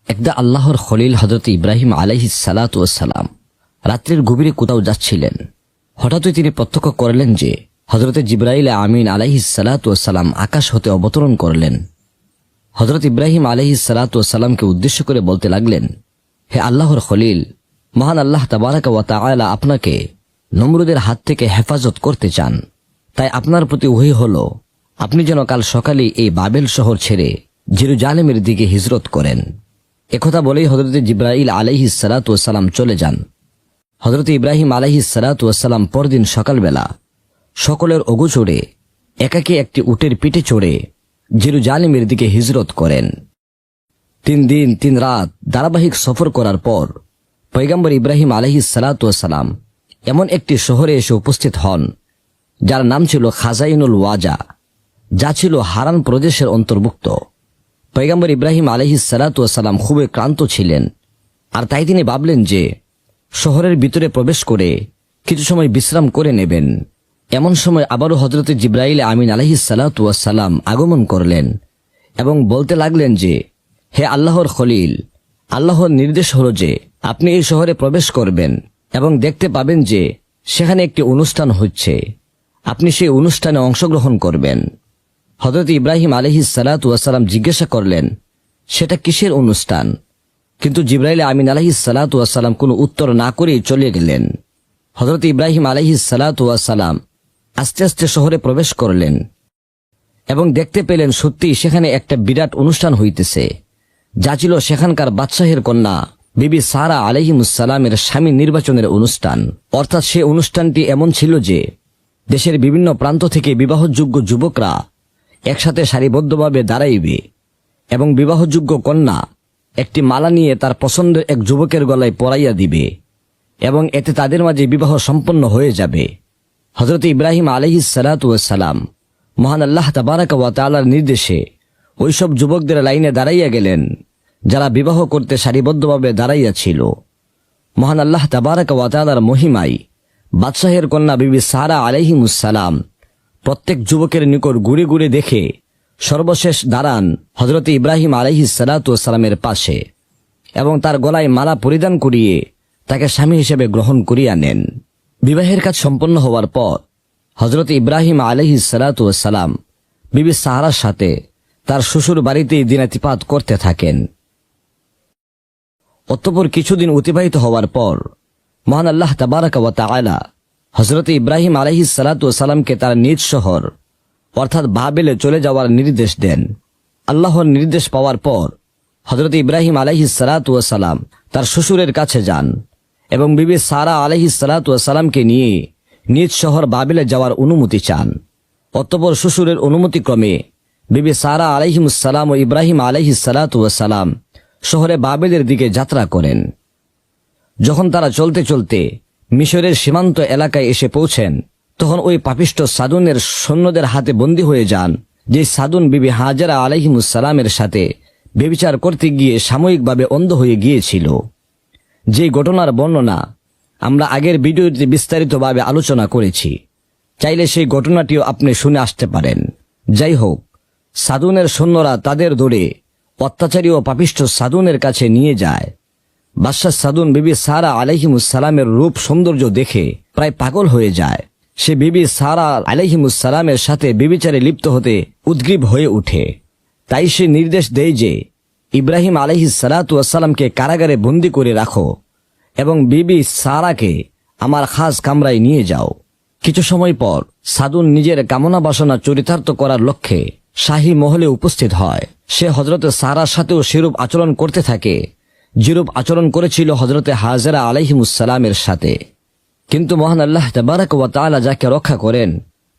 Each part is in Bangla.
একদা আল্লাহর খলিল হযরত ইব্রাহিম আলাইহিস সালাতু ওয়াস সালাম রাত্রির গভীরে কোথাও যাচ্ছিলেন। হঠাৎই তিনি প্রত্যক্ষ করলেন যে হযরত জিবরাইল আমিন আলাইহিস সালাতু ওয়াস সালাম আকাশ হতে অবতরণ করলেন। হযরত ইব্রাহিম আলাইহিস সালাতু ওয়াস সালামকে উদ্দেশ্য করে বলতে লাগলেন, হে আল্লাহর খলিল, মহান আল্লাহ তাবারাকা ওয়া তাআলা আপনাকে নমরুদের হাত থেকে হেফাজত করতে চান। তাই আপনার প্রতি ওহী হলো আপনি যেন কাল সকালে এই বাবেল শহর ছেড়ে জেরুজালেমের দিকে হিজরত করেন। একথা বলেই হযরত জিবরাইল আলাইহিস সালাতু ওয়াস সালাম চলে যান। হযরত ইব্রাহিম আলাইহিস সালাতু ওয়াস সালাম পরদিন সকালবেলা সকলের অগোচরে একাকী একটি উটের পিঠে চড়ে জেরুজালেমের দিকে হিজরত করেন। 3 দিন 3 রাত ধারাবাহিক সফর করার পর পয়গম্বর ইব্রাহিম আলাইহিস সালাতু ওয়াস সালাম এমন একটি শহরে এসে উপস্থিত হন যার নাম ছিল খাজাইনুল ওয়াজা, যা ছিল হারান প্রদেশের অন্তর্ভুক্ত। পয়গম্বর ইব্রাহিম আলাইহিস সালাতু ওয়াস সালাম খুবই ক্লান্ত ছিলেন, আর তাই তিনি ভাবলেন যে শহরের ভিতরে প্রবেশ করে কিছু সময় বিশ্রাম করে নেবেন। এমন সময় আবারও হযরত জিবরাইল আমিন আলাইহিস সালাতু ওয়াস সালাম আগমন করলেন এবং বলতে লাগলেন যে, হে আল্লাহর খলিল, আল্লাহর নির্দেশ হলো যে আপনি এই শহরে প্রবেশ করবেন এবং দেখতে পাবেন যে সেখানে একটি অনুষ্ঠান হচ্ছে। আপনি সেই অনুষ্ঠানে অংশগ্রহণ করবেন। হযরত ইব্রাহিম আলাইহিস সালাতু ওয়াস সালাম জিজ্ঞাসা করলেন, সেটা কিসের অনুষ্ঠান? কিন্তু জিবরাইল আমিন আলাইহিস সালাতু ওয়াস সালাম কোনো উত্তর না করেই চলে গেলেন। হযরত ইব্রাহিম আলাইহিস সালাতু ওয়াস সালাম আস্তে আস্তে শহরে প্রবেশ করলেন এবং দেখতে পেলেন সত্যিই সেখানে একটা বিরাট অনুষ্ঠান হইতেছে, যা ছিল সেখানকার বাদশাহের কন্যা বিবি সারা আলাইহিমুস সালামের স্বামী নির্বাচনের অনুষ্ঠান। অর্থাৎ সে অনুষ্ঠানটি এমন ছিল যে দেশের বিভিন্ন প্রান্ত থেকে বিবাহযোগ্য যুবকরা একসাথে সারিবদ্ধভাবে দাঁড়াইবে এবং বিবাহযোগ্য কন্যা একটি মালা নিয়ে তার পছন্দের এক যুবকের গলায় পরাইয়া দিবে এবং এতে তাদের মাঝে বিবাহ সম্পন্ন হয়ে যাবে। হযরত ইব্রাহিম আলাইহিস সালাতু ওয়াস সালাম মহান আল্লাহ তাবারাকা ওয়া তাআলার নির্দেশে ওইসব যুবকদের লাইনে দাঁড়াইয়া গেলেন যারা বিবাহ করতে সারিবদ্ধভাবে দাঁড়াইয়া ছিল। মহান আল্লাহ তাবারাকা ওয়া তাআলার মহিমায় বাদশাহের কন্যা বিবি সারা আলাইহিমুস সালাম প্রত্যেক যুবকের নিকট ঘুরে ঘুরে দেখে সর্বশেষ দাঁড়ান হযরত ইব্রাহিম আলাইহিস সালাতু ওয়াস সালামের পাশে এবং তার গলায় মালা পরিধান করিয়ে তাকে স্বামী হিসেবে গ্রহণ করিয়া নেন। বিবাহের কাজ সম্পন্ন হওয়ার পর হযরত ইব্রাহিম আলাইহিস সালাতু ওয়াস সালাম বিবি সারার সাথে তার শ্বশুর বাড়িতেই দিনাতিপাত করতে থাকেন। অতঃপর কিছুদিন অতিবাহিত হওয়ার পর মহান আল্লাহ তাবারাকা ওয়া তাআলা হযরত ইব্রাহিম আলাইহিস সালাতু ওয়াস সালামকে তার নিজ শহর অর্থাৎ বাবেলে চলে যাওয়ার নির্দেশ দেন। আল্লাহর নির্দেশ পাওয়ার পর হযরত ইব্রাহিম আলাইহিস সালাতু ওয়াস সালাম তার শ্বশুরের কাছে যান এবং বিবি সারা আলাইহিস সালাতু ওয়াস সালামকে নিয়ে নিজ শহর বাবেলে যাওয়ার অনুমতি চান। অতঃপর শ্বশুরের অনুমতিক্রমে বিবি সারা আলাইহিমুস সালাম ও ইব্রাহিম আলাইহিস সালাতু ওয়াস সালাম শহরে বাবেলের দিকে যাত্রা করেন। যখন তারা চলতে চলতে মিশরের সীমান্ত এলাকায় এসে পৌঁছেন, তখন ওই পাপিষ্ঠ সাদুনের সৈন্যদের হাতে বন্দী হয়ে যান, যে সাদুন বিবি হাজেরা আলাইহিমুস সালামের সাথে ব্যভিচার করতে গিয়ে সাময়িকভাবে অন্ধ হয়ে গিয়েছিল। যে ঘটনার বর্ণনা আমরা আগের ভিডিওতে বিস্তারিতভাবে আলোচনা করেছি, চাইলে সেই ঘটনাটিও আপনি শুনে আসতে পারেন। যাই হোক, সাদুনের সৈন্যরা তাদের ধরে অত্যাচারী ও পাপিষ্ঠ সাদুনের কাছে নিয়ে যায়। বাদশাহ সাদুন বিবি সারা আলাইহিমুস সালামের রূপ সৌন্দর্য দেখে প্রায় পাগল হয়ে যায়। সে বিবি সারা আলাইহিমুস সালামের সাথে ব্যভিচারে লিপ্ত হতে উদ্গ্রীব হয়ে ওঠে। তাই সে নির্দেশ দেয় যে ইব্রাহিম আলাইহিস সালাতু ওয়াস সালামকে কারাগারে বন্দী করে রাখো এবং বিবি সারাকে আমার খাস কামরায় নিয়ে যাও। কিছু সময় পর সাদুন নিজের কামনা বাসনা চরিতার্থ করার লক্ষ্যে শাহী মহলে উপস্থিত হয়। সে হযরত সারার সাথেও সেরূপ আচরণ করতে থাকে যেরূপ আচরণ করেছিল হযরত হাজেরা আলাইহিমুস সালামের সাথে। কিন্তু মহান আল্লাহ তাবারাকা ওয়া তাআলা যাকে রক্ষা করেন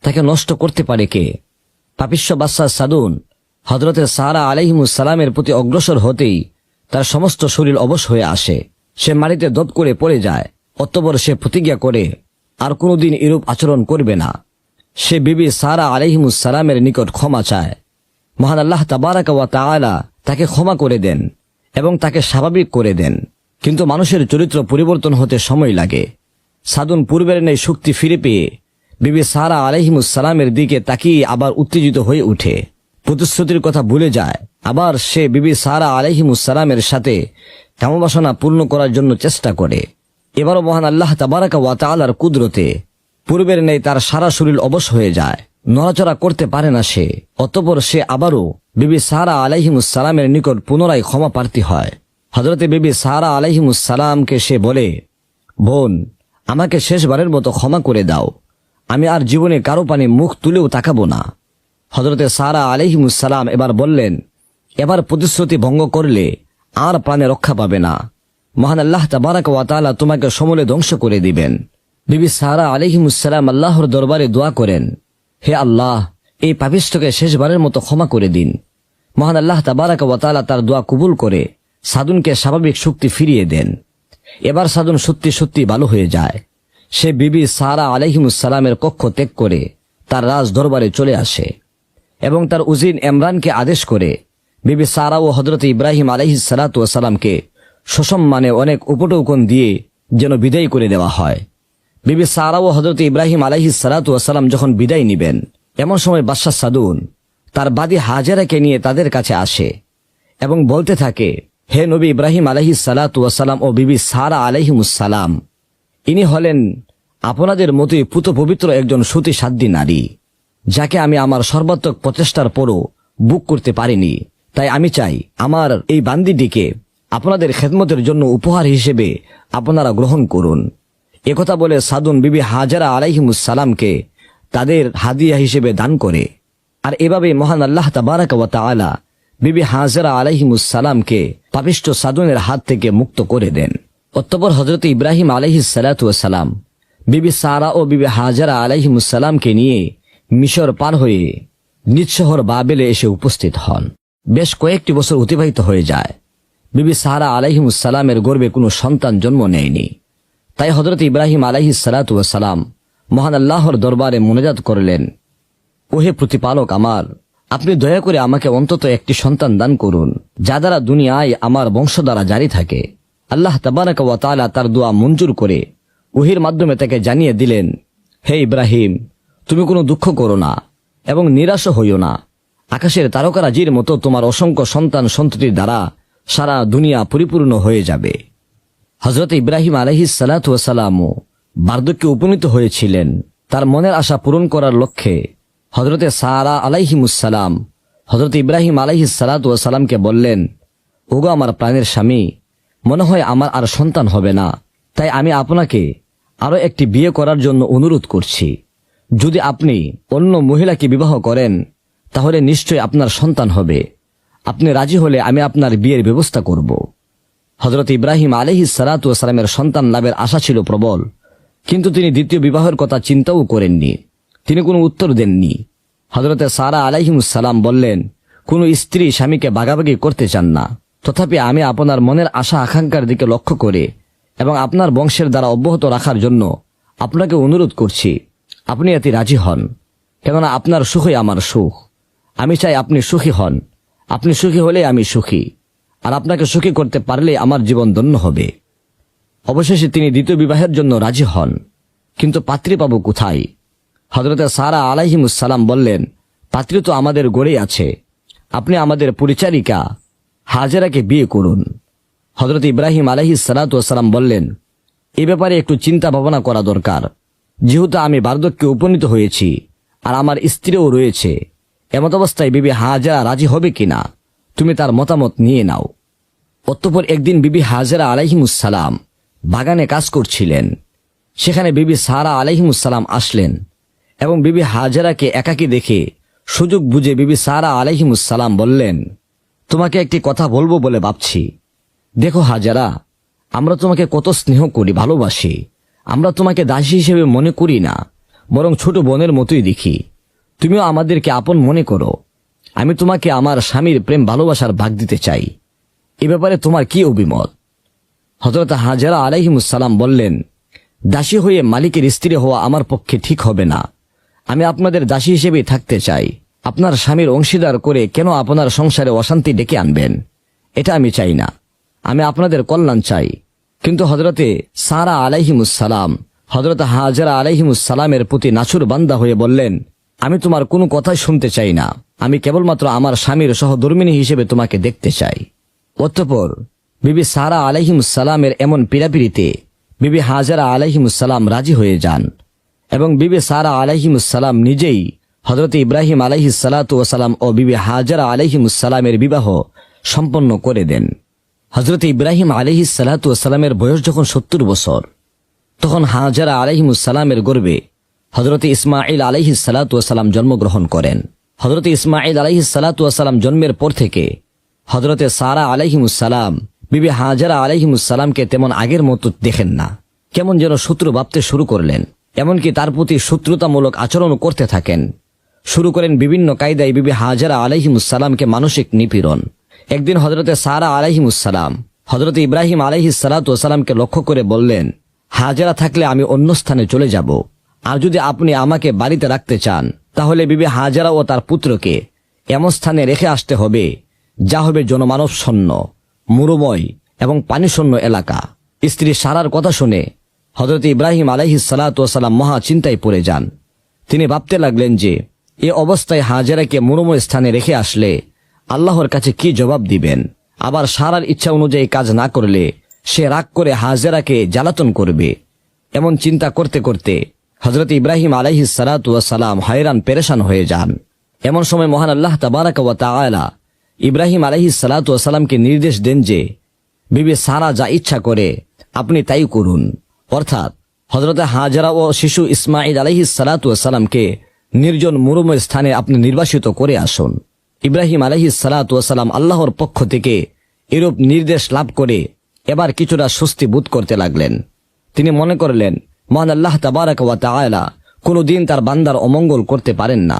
তাকে নষ্ট করতে পারে কে? পাপিষ্ঠ বাদশাহ সাদুন হযরত সারা আলাইহিমুস সালামের প্রতি অগ্রসর হতেই তার সমস্ত শরীর অবশ হয়ে আসে। সে মাটিতে দপ করে পড়ে যায়। অতঃপর সে প্রতিজ্ঞা করে আর কোনোদিন এরূপ আচরণ করবে না। সে বিবি সারা আলাইহিমুস সালামের নিকট ক্ষমা চায়। মহান আল্লাহ তাবারাকা ওয়া তাআলা তাকে ক্ষমা করে দেন এবং তাকে স্বাভাবিক করে দেন। কিন্তু মানুষের চরিত্র পরিবর্তন হতে সময় লাগে। সাদুন পূর্বের ন্যায় শক্তি ফিরে পেয়ে বিবি সারা আলাইহিমুস সালামের দিকে তাকিয়ে আবার উত্তেজিত হয়ে উঠে। প্রতিশ্রুতির কথা ভুলে যায়। আবার সে বিবি সারা আলাইহিমুসসালামের সাথে কামবাসনা পূর্ণ করার জন্য চেষ্টা করে। এবারও মহান আল্লাহ তাবারাকা ওয়া তাআলার কুদরতে পূর্বের নেই তার সারা শরীর অবশ হয়ে যায়, নড়াচড়া করতে পারে না সে। অতঃপর সে আবারও বিবি সারা আলাইহিমুসসালামের নিকট পুনরায় ক্ষমা প্রার্থী হয়। হযরতে বিবি সারা আলাইহিমুসসালামকে সে বলে, বোন, আমাকে শেষবারের মতো ক্ষমা করে দাও, আমি আর জীবনে কারো পানে মুখ তুলেও তাকাবো না। হযরতে সারা আলাইহিমুসসালাম এবার বললেন, এবার প্রতিশ্রুতি ভঙ্গ করলে আর প্রাণে রক্ষা পাবে না, মহান আল্লাহ তাবারাকা ওয়া তাআলা তোমাকে সমূলে ধ্বংস করে দিবেন। বিবি সারা আলাইহিমুসসালাম আল্লাহর দরবারে দোয়া করেন, হে আল্লাহ, এই পাপিষ্ঠকে শেষবারের মতো ক্ষমা করে দিন। মহান আল্লাহ তাবারাকা ওয়া তাআলা তার দোয়া কবুল করে সাদুনকে স্বাভাবিক শক্তি ফিরিয়ে দেন। এবার সাদুন সত্যি সত্যি ভালো হয়ে যায়। সে বিবি সারা আলাইহিমুসসালামের কক্ষ ত্যাগ করে তার রাজ দরবারে চলে আসে এবং তার উজির ইমরানকে আদেশ করে বিবি সারা ও হযরত ইব্রাহিম আলাইহিস সালাতু ওয়াস সালামকে সসম্মানে অনেক উপটৌকন দিয়ে যেন বিদায় করে দেওয়া হয়। বিবি সারা ও হযরত ইব্রাহিম আলাইহিস সালাতু ওয়াস সালাম যখন বিদায় নিবেন, এমন সময় বাদশাহ সাদুন তার বাদী হাজেরাকে নিয়ে তাদের কাছে আসে এবং বলতে থাকে, হে নবী ইব্রাহিম আলাইহিস সালাতু ওয়াস সালাম ও বিবি সারা আলাইহিমুসসালাম, ইনি হলেন আপনাদের মতোই পুত পবিত্র একজন সতী সাধ্বী নারী, যাকে আমি আমার সর্বাত্মক প্রচেষ্টার পরও বুক করতে পারিনি। তাই আমি চাই আমার এই বান্দিটিকে আপনাদের খেদমতের জন্য উপহার হিসেবে আপনারা গ্রহণ করুন। একথা বলে সাদুন বিবি হাজেরা আলাইহিমুসসালামকে তাদের হাদিয়া হিসেবে দান করে। আর এভাবে মহান আল্লাহ তাবারাকা ওয়া তাআলা বিবি হাজেরা আলাইহিমুসসালামকে পাপিষ্ঠ সাদুনের হাত থেকে মুক্ত করে দেন। অতঃপর হযরত ইব্রাহিম আলাইহিস সালাতু ওয়াস সালাম বিবি সারা ও বিবি হাজেরা আলাইহিমুসসালামকে নিয়ে মিশর পার হয়ে নিজ শহর বাবেলে এসে উপস্থিত হন। বেশ কয়েকটি বছর অতিবাহিত হয়ে যায়। বিবি সারা আলাইহিমুসসালামের গর্ভে কোনো সন্তান জন্ম নেয়নি। তাই হযরত ইব্রাহিম আলাইহিস সালাতু ওয়াস সালাম মহান আল্লাহর দরবারে মুনাজাত করলেন, ওহে প্রতিপালক আমার, আপনি দয়া করে আমাকে অন্তত একটি সন্তান দান করুন, যা দ্বারা দুনিয়ায় আমার বংশধারা জারি থাকে। আল্লাহ তাবারাকা ওয়া তাআলা তার দোয়া মঞ্জুর করে ওহীর মাধ্যমে তাকে জানিয়ে দিলেন, হে ইব্রাহিম, তুমি কোনো দুঃখ করো না এবং নিরাশ হইও না। আকাশের তারকারাজির মতো তোমার অসংখ্য সন্তান সন্ততির দ্বারা সারা দুনিয়া পরিপূর্ণ হয়ে যাবে। হযরত ইব্রাহিম আলাইহিস সালাতু ওয়াস সালামও বার্ধক্যে উপনীত হয়েছিলেন। তার মনের আশা পূরণ করার লক্ষ্যে হযরতে সারা আলাইহিমুসসালাম হযরত ইব্রাহিম আলাইহিস সালাতু ওয়াস সালামকে বললেন, ওগো আমার প্রাণের স্বামী, মনে হয় আমার আর সন্তান হবে না, তাই আমি আপনাকে আরো একটি বিয়ে করার জন্য অনুরোধ করছি। যদি আপনি অন্য মহিলাকে বিবাহ করেন তাহলে নিশ্চয়ই আপনার সন্তান হবে। আপনি রাজি হলে আমি আপনার বিয়ের ব্যবস্থা করব। হযরত ইব্রাহিম আলাইহিস সালাতু ওয়াস সালামের সন্তান লাভের আশা ছিল প্রবল, কিন্তু তিনি দ্বিতীয় বিবাহের কথা চিন্তাও করেননি। তিনি কোনো উত্তর দেননি। হযরতে সারা আলাইহিমুসসালাম বললেন, কোনো স্ত্রী স্বামীকে ভাগাভাগি করতে চান না, তথাপি আমি আপনার মনের আশা আকাঙ্ক্ষার দিকে লক্ষ্য করে এবং আপনার বংশের দ্বারা অব্যাহত রাখার জন্য আপনাকে অনুরোধ করছি, আপনি এতে রাজি হন। কেননা আপনার সুখই আমার সুখ। আমি চাই আপনি সুখী হন। আপনি সুখী হলে আমি সুখী, আর আপনাকে সুখী করতে পারলে আমার জীবন ধন্য হবে। অবশেষে তিনি দ্বিতীয় বিবাহের জন্য রাজি হন। কিন্তু পাত্রী পাবো কোথায়? হযরতে সারা আলাইহিমুসসালাম বললেন, পাত্রী তো আমাদের গড়েই আছে, আপনি আমাদের পরিচারিকা হাজেরাকে বিয়ে করুন। হযরত ইব্রাহিম আলাইহিস সালাতু ওয়াস সালাম বললেন, এ ব্যাপারে একটু চিন্তা ভাবনা করা দরকার। যেহেতু আমি বার্ধক্যে উপনীত হয়েছি আর আমার স্ত্রীও রয়েছে, এমত অবস্থায় বিবি হাজেরা রাজি হবে কিনা তুমি তার মতামত নিয়ে নাও। অতঃপর একদিন বিবি হাজেরা আলাইহিমুসসালাম বাগানে কাজ করছিলেন। সেখানে বিবি সারা আলাইহিমুসসালাম আসলেন এবং বিবি হাজেরাকে একাকী দেখে সুযোগ বুঝে বিবি সারা আলাইহিমুসসালাম বললেন, তোমাকে একটি কথা বলবো বলে ভাবছি। দেখো হাজেরা, আমরা তোমাকে কত স্নেহ করি, ভালোবাসি। আমরা তোমাকে দাসী হিসেবে মনে করি না, বরং ছোট বোনের মতোই দেখি। তুমিও আমাদেরকে আপন মনে করো। আমি তোমাকে আমার স্বামীর প্রেম ভালোবাসার ভাগ দিতে চাই। এ ব্যাপারে তোমার কি অভিমত? হযরত হাজেরা আলাইহিমুসসালাম বললেন, দাসী হয়ে মালিকের স্ত্রী হওয়া আমার পক্ষে ঠিক হবে না। আমি আপনাদের দাসী হিসেবেই থাকতে চাই। আপনার স্বামীর অংশীদার করে কেন আপনার সংসারে অশান্তি ডেকে আনবেন? এটা আমি চাই না। আমি আপনাদের কল্যাণ চাই। কিন্তু হযরতে সারা আলাইহিমুসসালাম হযরত হাজেরা আলাইহিমুসসালামের প্রতি নাছুর বান্দা হয়ে বললেন, আমি তোমার কোনো কথাই শুনতে চাই না, আমি কেবলমাত্র আমার স্বামীর সহধর্মিণী হিসেবে তোমাকে দেখতে চাই। অতঃপর বিবি সারা আলাইহিমুসসালামের এমন পীড়াপিড়িতে বিবি হাজেরা আলাইহিমুসসালাম রাজি হয়ে যান এবং বিবি সারা আলাইহিমুসসালাম নিজেই হযরত ইব্রাহিম আলাইহিসসালাতু ওয়াসালাম ও বিবি হাজেরা আলাইহিমুসসালামের বিবাহ সম্পন্ন করে দেন। হযরত ইব্রাহিম আলাইহিসসালাতু ওয়াসালামের বয়স যখন 70 বছর, তখন হাজেরা আলাইহিমুসসালামের গর্ভে হযরত ইসমাঈল আলাইহিসসালাতু ওয়াসালাম জন্মগ্রহণ করেন। হযরত ইসমাঈল আলাইহিসসালাতু ওয়াসালাম জন্মের পর থেকে হযরতে সারা আলাইহিমুসসালাম বিবি হাজেরা আলাইহিমুসসালামকে তেমন আগের মতো দেখেন না, কেমন যেন শত্রু ভাবতে শুরু করলেন। এমনকি তার প্রতি শত্রুতামূলক আচরণও করতে থাকেন। শুরু করেন বিভিন্ন কায়দায় বিবি হাজেরা আলাইহিমুসসালামকে মানসিক নিপীড়ন। একদিন হযরতে সারা আলাইহিমুসসালাম হযরত ইব্রাহিম আলাইহিসসালাতু ওয়াসালামকে লক্ষ্য করে বললেন, হাজেরা থাকলে আমি অন্য স্থানে চলে যাব, আর যদি আপনি আমাকে বাড়িতে রাখতে চান তাহলে বিবি হাজেরা ও তার পুত্রকে এমন স্থানে রেখে আসতে হবে যা হবে জনমানব শূন্য, মরুময় এবং পানিশূন্য এলাকা। স্ত্রী সারার কথা শুনে হযরত ইব্রাহিম আলাইহিসসালাতু ওয়াসালাম মহা চিন্তায় পড়ে যান। তিনি ভাবতে লাগলেন যে এ অবস্থায় হাজেরাকে মরুময় স্থানে রেখে আসলে আল্লাহর কাছে কি জবাব দিবেন। আবার সারার ইচ্ছা অনুযায়ী কাজ না করলে সে রাগ করে হাজেরাকে জ্বালাতন করবে। এমন চিন্তা করতে করতে হযরত ইব্রাহিম আলাইহিসসালাতু ওয়াসালাম হয়রান পেরেশান হয়ে যান। এমন সময় মহান আল্লাহ তাবারাকা ওয়া তাআলা ইব্রাহিম আলাইহিসসালাতু ওয়াসালামকে নির্দেশ দেন যে বিবি সারা যা ইচ্ছা করে আপনি তাই করুন, অর্থাৎ হযরত হাজেরা ও শিশু ইসমাঈল আলাইহিসসালাতু ওয়াসালামকে নির্জন মরুময় স্থানে আপনি নির্বাসিত করে আসুন। ইব্রাহিম আলাইহিসসালাতু ওয়াসালাম আল্লাহর পক্ষ থেকে এরূপ নির্দেশ লাভ করে এবার কিছুটা স্বস্তি বোধ করতে লাগলেন। তিনি মনে করলেন মহান আল্লাহ তাবারাকা ওয়া তাআলা কোনোদিন তার বান্দার অমঙ্গল করতে পারেন না,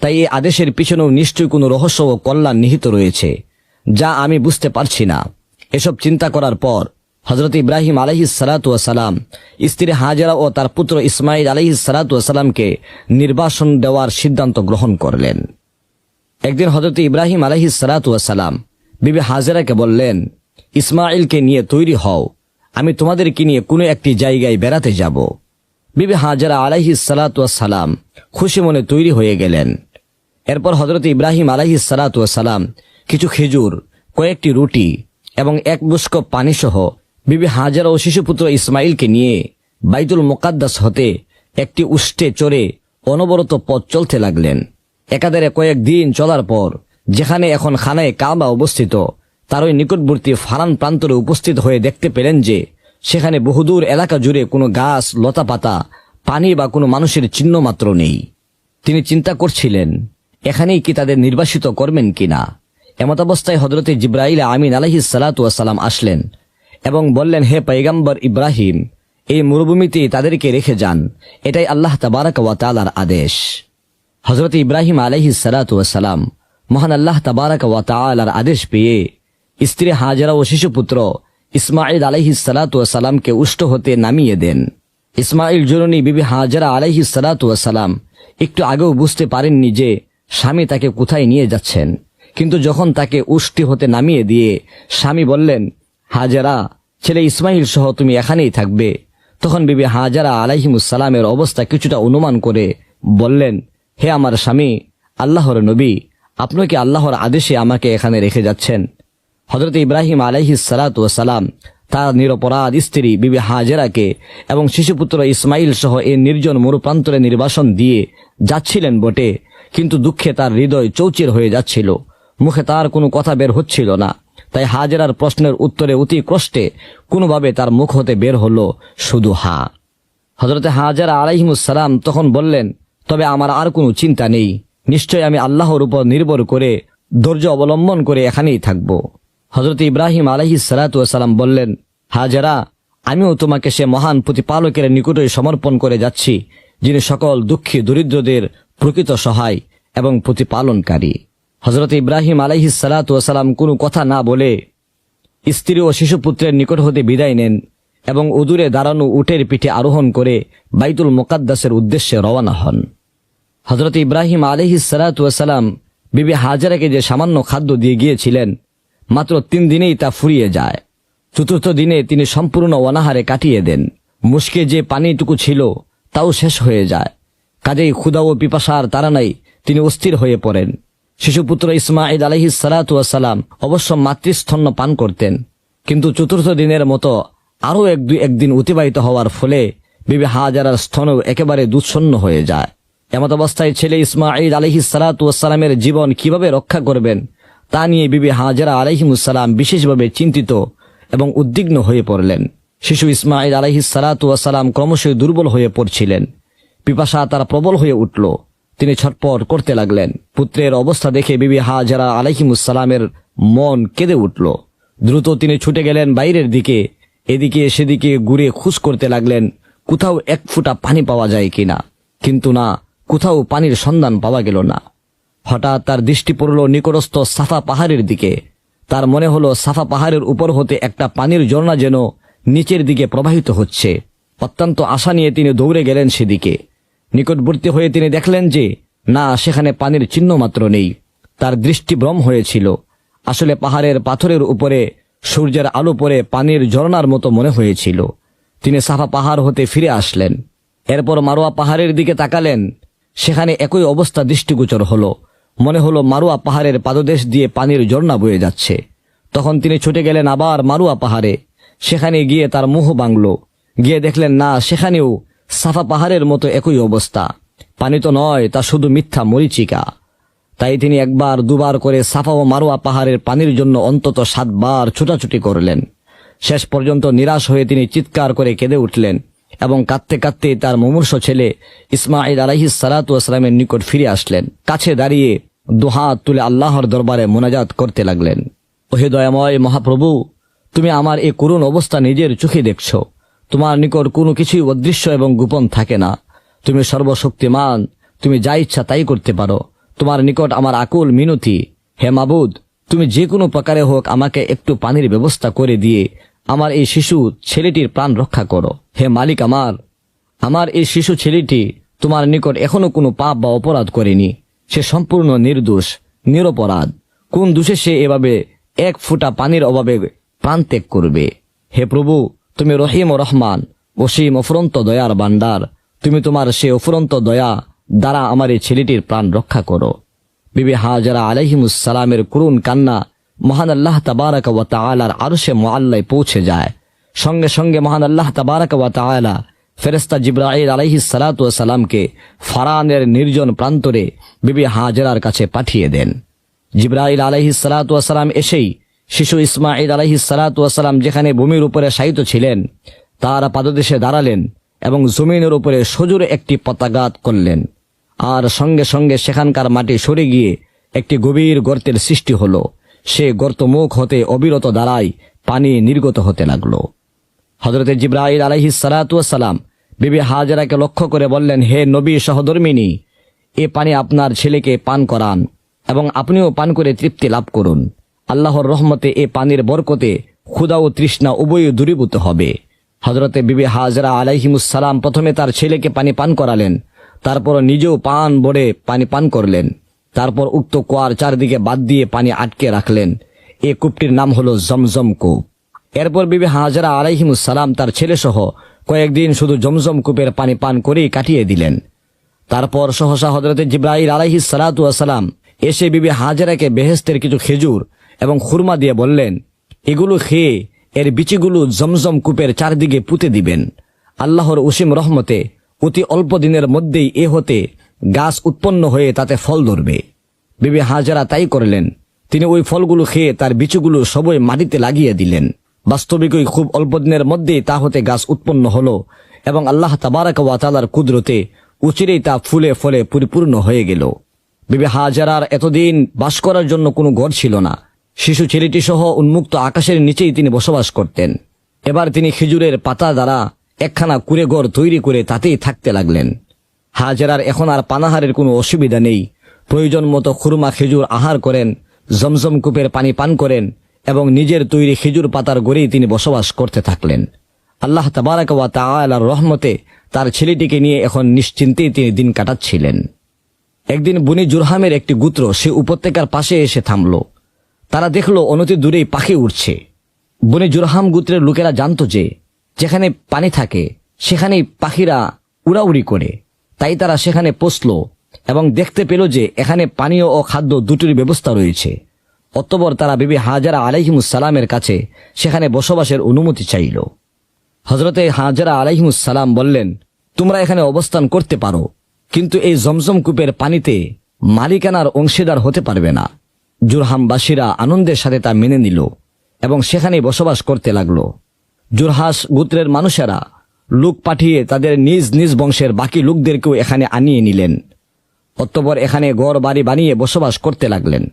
তাই এই আদেশের পিছনেও নিশ্চয়ই কোনো রহস্য ও কল্যাণ নিহিত রয়েছে যা আমি বুঝতে পারছি না। এসব চিন্তা করার পর হযরত ইব্রাহিম আলাইহিসসালাতু ওয়াসালাম স্ত্রী হাজেরা ও তার পুত্র ইসমাঈল আলাইহিসসালাতু ওয়াসালামকে নির্বাসন দেওয়ার সিদ্ধান্ত গ্রহণ করলেন। একদিন হযরত ইব্রাহিম আলাইহিসসালাতু ওয়াসালাম বিবি হাজেরাকে বললেন, ইসমাঈলকে নিয়ে তৈরি হও, আমি তোমাদেরকে নিয়ে কোনো একটি জায়গায় বেড়াতে যাব। বিবি হাজেরা আলাইহিসসালাতু ওয়াসালাম খুশি মনে তৈরি হয়ে গেলেন। এরপর হযরত ইব্রাহিম আলাইহিসসালাতু ওয়াসালাম কিছু খেজুর, কয়েকটি রুটি এবং এক বুস্ক পানি সহ বিবি হাজেরা ও শিশুপুত্র ইসমাঈলকে নিয়ে বাইতুল মুকাদ্দাস হতে একটি উষ্টে চড়ে অনবরত পথ চলতে লাগলেন। একাধারে কয়েকদিন চলার পর যেখানে এখন খানায়ে কাবা অবস্থিত তার ওই নিকটবর্তী ফারান প্রান্তরে উপস্থিত হয়ে দেখতে পেলেন যে সেখানে বহুদূর এলাকা জুড়ে কোনো গাছ, লতাপাতা, পানি বা কোনো মানুষের চিহ্ন মাত্র নেই। তিনি চিন্তা করছিলেন এখানেই কি তাদের নির্বাসিত করবেন কিনা। এমতাবস্থায় হযরতে জিবরাইল আমিন আলাইহিসসালাতু ওয়াসালাম আসলেন এবং বললেন, হে পয়গম্বর ইব্রাহিম, এই মরুভূমিতে তাদেরকে রেখে যান, এটাই আল্লাহ তাবারাকা ওয়া তাআলার আদেশ। হযরত ইব্রাহিম আলাইহিসসালাতু ওয়াসালাম মহান আল্লাহ তাবারাকা ওয়া তাআলার আদেশ পেয়ে স্ত্রী হাজেরা ও শিশুপুত্র ইসমাঈল আলাইহিসসালাতু ওয়াসালামকে উষ্ট হতে নামিয়ে দেন। ইসমাঈল জননী বিবি হাজেরা আলাইহিসসালাতু ওয়াসালাম একটু আগেও বুঝতে পারেননি যে স্বামী তাকে কোথায় নিয়ে যাচ্ছেন, কিন্তু যখন তাকে উষ্টি হতে নামিয়ে দিয়ে স্বামী বললেন, হাজেরা, ছেলে ইসমাঈল সহ তুমি এখানেই থাকবে, তখন বিবি হাজেরা আলাইহিমুসসালামের অবস্থা কিছুটা অনুমান করে বললেন, হে আমার স্বামী, আল্লাহর নবী, আপনি কি আল্লাহর আদেশে আমাকে এখানে রেখে যাচ্ছেন? হযরত ইব্রাহিম আলাইহিসসালাতু ওয়াসালাম তার নিরপরাধ স্ত্রী বিবি হাজেরাকে এবং শিশুপুত্র ইসমাঈল সহ এই নির্জন মরুপ্রান্তরে নির্বাসন দিয়ে যাচ্ছিলেন বটে, কিন্তু দুঃখে তার হৃদয় চৌচির হয়ে যাচ্ছিল। মুখে তার কোনো কথা বের হচ্ছিল না। তাই হাজেরার প্রশ্নের উত্তরে অতি কষ্টে কোনোভাবে তার মুখ হতে বের হলো শুধু হা। হযরতে হাজেরা আলাইহিমুসসালাম তখন বললেন, তবে আমার আর কোনো চিন্তা নেই, নিশ্চয় আমি আল্লাহর উপর নির্ভর করে ধৈর্য অবলম্বন করে এখানেই থাকব। হযরত ইব্রাহিম আলাইহিসসালাতু ওয়াসালাম বললেন, হাজেরা, আমিও তোমাকে সে মহান প্রতিপালকের নিকটে সমর্পণ করে যাচ্ছি, যিনি সকল দুঃখী দরিদ্রদের প্রকৃত সহায় এবং প্রতিপালনকারী। হযরত ইব্রাহিম আলাইহিসসালাতু ওয়াসালাম কোনো কথা না বলে স্ত্রী ও শিশুপুত্রের নিকট হতে বিদায় নেন এবং অদূরে দাঁড়ানো উটের পিঠে আরোহণ করে বাইতুল মুকাদ্দাসের উদ্দেশ্যে রওনা হন। হযরত ইব্রাহিম আলাইহিসসালাতু ওয়াসালাম বিবি হাজেরাকে যে সামান্য খাদ্য দিয়ে গিয়েছিলেন, মাত্র 3 দিনেই তা ফুরিয়ে যায়। চতুর্থ দিনে তিনি সম্পূর্ণ অনাহারে কাটিয়ে দেন। মুশকে যে পানিটুকু ছিল তাও শেষ হয়ে যায়। কাজেই ক্ষুধা ও পিপাসার তাড়নায় তিনি অস্থির হয়ে পড়েন। শিশুপুত্র ইসমাঈল আলাইহিস সালাতু ওয়াস সালাম অবশ্য মাতৃস্তন্য পান করতেন, কিন্তু চতুর্থ দিনের মতো আরও একদিন অতিবাহিত হওয়ার ফলে বিবি হাজারার স্তন একেবারে দুঃছন্ন হয়ে যায়। এমত অবস্থায় ছেলে ইসমাঈল আলাইহিস সালাতু ওয়াস সালামের জীবন কিভাবে রক্ষা করবেন তা নিয়ে বিবি হাজারা আলাইহিমুসসালাম বিশেষভাবে চিন্তিত এবং উদ্বিগ্ন হয়ে পড়লেন। শিশু ইসমাঈল আলাইহিস সালাতু ওয়াস সালাম ক্রমশই দুর্বল হয়ে পড়ছিলেন। পিপাসা তার প্রবল হয়ে উঠল। তিনি ছটপট করতে লাগলেন। পুত্রের অবস্থা দেখে বিবি হাজারা আলাইহিমুসসালামের মন কেঁদে উঠল। দ্রুত তিনি ছুটে গেলেন বাইরের দিকে। এদিকে সেদিকে ঘুরে খোঁজ করতে লাগলেন কোথাও এক ফোঁটা পানি পাওয়া যায় কিনা, কিন্তু না, কোথাও পানির সন্ধান পাওয়া গেল না। হঠাৎ তার দৃষ্টি পড়ল নিকটস্থ সাফা পাহাড়ের দিকে। তার মনে হলো সাফা পাহাড়ের উপর হতে একটা পানির ঝর্ণা যেন নিচের দিকে প্রবাহিত হচ্ছে। অত্যন্ত আশা নিয়ে তিনি দৌড়ে গেলেন সেদিকে। নিকটবর্তী হয়ে তিনি দেখলেন যে না, সেখানে পানির চিহ্ন মাত্র নেই। তার দৃষ্টিভ্রম হয়েছিল। আসলে পাহাড়ের পাথরের উপরে সূর্যের আলো পড়ে পানির ঝর্ণার মতো মনে হয়েছিল। তিনি সাফা পাহাড় হতে ফিরে আসলেন। এরপর মারোয়া পাহাড়ের দিকে তাকালেন। সেখানে একই অবস্থা দৃষ্টিগোচর হলো। মনে হলো মারোয়া পাহাড়ের পাদদেশ দিয়ে পানির ঝর্ণা বয়ে যাচ্ছে। তখন তিনি ছুটে গেলেন আবার মারোয়া পাহাড়ে। সেখানে গিয়ে তার মোহ ভাঙল। গিয়ে দেখলেন না, সেখানেও সাফা পাহাড়ের মতো একই অবস্থা। পানি তো নয়, তা শুধু মিথ্যা মরিচিকা। তাই তিনি একবার দুবার করে সাফা ও মারোয়া পাহাড়ের পানির জন্য অন্তত 7 বার ছোটাছুটি করলেন। শেষ পর্যন্ত নিরাশ হয়ে তিনি চিৎকার করে কেঁদে উঠলেন এবং কাঁদতে কাঁদতে তার মুমূর্ষ ছেলে ইসমাঈল আলাইহিস সালাতু ওয়াস সালামের নিকট ফিরে আসলেন। কাছে দাঁড়িয়ে দুহাত তুলে আল্লাহর দরবারে মোনাজাত করতে লাগলেন। ওহে দয়াময় মহাপ্রভু, তুমি আমার এই করুণ অবস্থা নিজের চোখে দেখছ। তোমার নিকট কোনো কিছুই অদৃশ্য এবং গোপন থাকে না। তুমি সর্বশক্তিমান, তুমি যা ইচ্ছা তাই করতে পারো। তোমার নিকট আমার আকুল মিনতি, হে মাবুদ, তুমি যে কোনো প্রকারে হোক আমাকে একটু পানির ব্যবস্থা করে দিয়ে আমার এই শিশু ছেলেটির প্রাণ রক্ষা করো। হে মালিক, আমার এই শিশু ছেলেটি তোমার নিকট এখনো কোনো পাপ বা অপরাধ করেনি। সে সম্পূর্ণ নির্দোষ, নিরপরাধ। কোন দোষে সে এভাবে এক ফোঁটা পানির অভাবে প্রাণ ত্যাগ করবে? হে প্রভু, তুমি রহিম ও রহমান, অসীম অফুরন্ত দয়ার ভান্ডার। তুমি তোমার সে অফুরন্ত দয়া দ্বারা আমার এই ছেলেটির প্রাণ রক্ষা করো। বিবি হাজারা আলাইহিমুসসালামের করুণ কান্না মহান আল্লাহ তাবারাকা ওয়া তাআলার আরশে মুআল্লায় পৌঁছে যায়। সঙ্গে সঙ্গে মহান আল্লাহ তাবারাকা ওয়া তাআলা ফেরেশতা জিবরাঈল আলাইহিস সালাতু ওয়াস সালামকে ফারানের নির্জন প্রান্তরে বিবি হাজারার কাছে পাঠিয়ে দেন। জিবরাঈল আলাইহিস সালাতু ওয়াস সালাম এসেই শিশু ইসমাঈল আলাইহিস সালাতু ওয়াস সালাম যেখানে ভূমির উপরে শায়িত ছিলেন তার পাদদেশে দাঁড়ালেন এবং জমিনের উপরে সজোরে একটি পতাঘাত করলেন। আর সঙ্গে সঙ্গে সেখানকার মাটি সরে গিয়ে একটি গভীর গর্তের সৃষ্টি হলো। সে গর্ত মুখ হতে অবিরত ধারায় পানি নির্গত হতে লাগলো। হযরতে জিবরাঈল আলাইহিস সালাতু ওয়াস সালাম বিবি হাজারাকে লক্ষ্য করে বললেন, হে নবী সহধর্মিনী, এ পানি আপনার ছেলেকে পান করান এবং আপনিও পান করে তৃপ্তি লাভ করুন। আল্লাহর রহমতে এ পানির বরকতে ক্ষুধা ও তৃষ্ণা উভয়ই দূরীভূত হবে। হযরতে বিবি হাজারা আলাইহিমুসসালাম প্রথমে তার ছেলেকে পানি পান করালেন, তারপর নিজেও পান ভরে পানি পান করলেন। তারপর উক্ত কুয়ার চারদিকে বাদ দিয়ে পানি আটকে রাখলেন। এ কূপটির নাম হলো জমজম কূপ। এরপর বিবি হাজারা আলাইহিমুসসালাম তার ছেলে সহ কয়েকদিন শুধু জমজম কূপের পানি পান করেই কাটিয়ে দিলেন। তারপর সহসা হযরতে জিবরাঈল আলাইহিস সালাতু ওয়াস সালাম এসে বিবি হাজারাকে বেহেশতের কিছু খেজুর এবং খুরমা দিয়ে বললেন, এগুলো খেয়ে এর বিচিগুলো জমজম কূপের চারদিকে পুঁতে দিবেন। আল্লাহর অসীম রহমতে অতি অল্প দিনের মধ্যেই এ হতে গাছ উৎপন্ন হয়ে তাতে ফল ধরবে। বিবি হাজারা তাই করলেন। তিনি ওই ফলগুলো খেয়ে তার বিচিগুলো সবই মাটিতে লাগিয়ে দিলেন। বাস্তবিকই খুব অল্প দিনের মধ্যেই তা হতে গাছ উৎপন্ন হলো এবং আল্লাহ তাবারাকা ওয়া তাআলার কুদরতে অচিরেই তা ফুলে ফলে পরিপূর্ণ হয়ে গেল। বিবি হাজারার এতদিন বাস করার জন্য কোনো ঘর ছিল না। শিশু ছেলেটি সহ উন্মুক্ত আকাশের নিচেই তিনি বসবাস করতেন। এবার তিনি খেজুরের পাতা দ্বারা একখানা কুঁড়ে ঘর তৈরি করে তাতেই থাকতে লাগলেন। হাজারার এখন আর পানাহারের কোনো অসুবিধা নেই। প্রয়োজন মতো খুরমা খেজুর আহার করেন, জমজম কূপের পানি পান করেন এবং নিজের তৈরি খেজুর পাতার গড়েই তিনি বসবাস করতে থাকলেন। আল্লাহ তাবারাকা ওয়া তাআলার রহমতে তার ছেলেটিকে নিয়ে এখন নিশ্চিন্তেই তিনি দিন কাটাচ্ছিলেন। একদিন বনি জুরহামের একটি গোত্র সে উপত্যকার পাশে এসে থামল। তারা দেখল অনতি দূরেই পাখি উড়ছে। বনি জুরহাম গোত্রের লোকেরা জানত যে যেখানে পানি থাকে সেখানেই পাখিরা উড়াউড়ি করে। তাই তারা সেখানে পৌঁছল এবং দেখতে পেল যে এখানে পানীয় ও খাদ্য দুটির ব্যবস্থা রয়েছে। অতঃপর তারা বিবি হাজেরা আলাইহিমুসসালামের কাছে সেখানে বসবাসের অনুমতি চাইল। হযরতে হাজেরা আলাইহিমুসসালাম বললেন, তোমরা এখানে অবস্থান করতে পারো, কিন্তু এই জমজম কূপের পানিতে মালিকানার অংশীদার হতে পারবে না। জুরহামবাসীরা আনন্দের সাথে তা মেনে নিল এবং সেখানে বসবাস করতে লাগলো। জুরহাস গোত্রের মানুষেরা লোক পাঠিয়ে তাদের নিজ নিজ বংশের বাকি লোকদেরকেও এখানে আনিয়ে নিলেন। অতঃপর এখানে গড় বাড়ি বানিয়ে বসবাস করতে লাগলেন।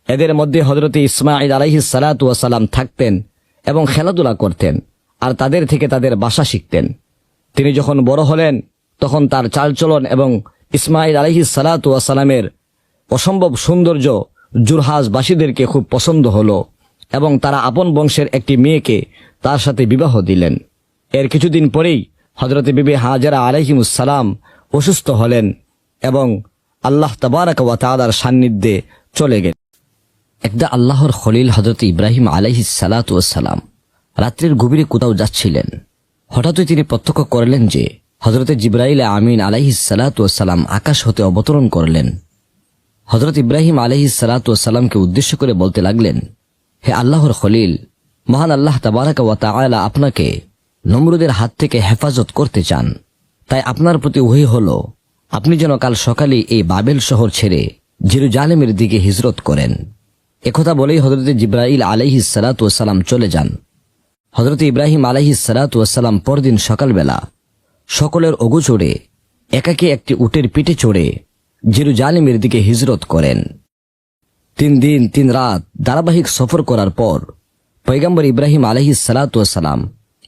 এদের মধ্যে হযরতে ইসমাঈল আলাইহিস সালাতু ওয়াস সালাম থাকতেন এবং খেলাধুলা করতেন আর তাদের থেকে তাদের ভাষা শিখতেন। তিনি যখন বড় হলেন তখন তার চালচলন এবং ইসমাঈল আলাইহিস সালাতু ওয়াস সালামের অসম্ভব সৌন্দর্য জুরহাসবাসীদেরকে খুব পছন্দ হলো এবং তারা আপন বংশের একটি মেয়েকে তার সাথে বিবাহ দিলেন। এর কিছুদিন পরেই হযরতে বিবি হাজেরা আলাইহিমুসসালাম অসুস্থ হলেন এবং আল্লাহ তাবারাক ওয়া তাআলার সান্নিধ্যে চলে গেলেন। একদা আল্লাহর খলিল হযরত ইব্রাহিম আলাইহিস সালাতু ওয়াস সালাম রাত্রির গভীরে কোথাও যাচ্ছিলেন। হঠাৎই তিনি প্রত্যক্ষ করলেন যে হযরতে জিবরাইল আমিন আলাইহিস সালাতু ওয়াস সালাম আকাশ হতে অবতরণ করলেন। হযরত ইব্রাহিম আলাইহিস সালাতু ওয়াস সালামকে উদ্দেশ্য করে বলতে লাগলেন, হে আল্লাহর খলিল, মহান আল্লাহ তাবারাক ওয়া তাআলা আপনাকে নমরুদের হাত থেকে হেফাজত করতে চান। তাই আপনার প্রতি ওহী হলো আপনি যেন কাল সকালে এই বাবেল শহর ছেড়ে জেরুজালেমের দিকে হিজরত করেন। একথা বলেই হযরতে জিবরাইল আলাইহিস সালাতু ওয়াস সালাম চলে যান। হযরতে ইব্রাহিম আলাইহিস সালাতু ওয়াস সালাম পরদিন সকালবেলা সকলের অগোচরে একাকী একটি উটের পিঠে চড়ে জেরুজালেমের দিকে হিজরত করেন। 3 দিন 3 রাত ধারাবাহিক সফর করার পর পয়গম্বর ইব্রাহিম আলাইহিস সালাতু ওয়াস সালাম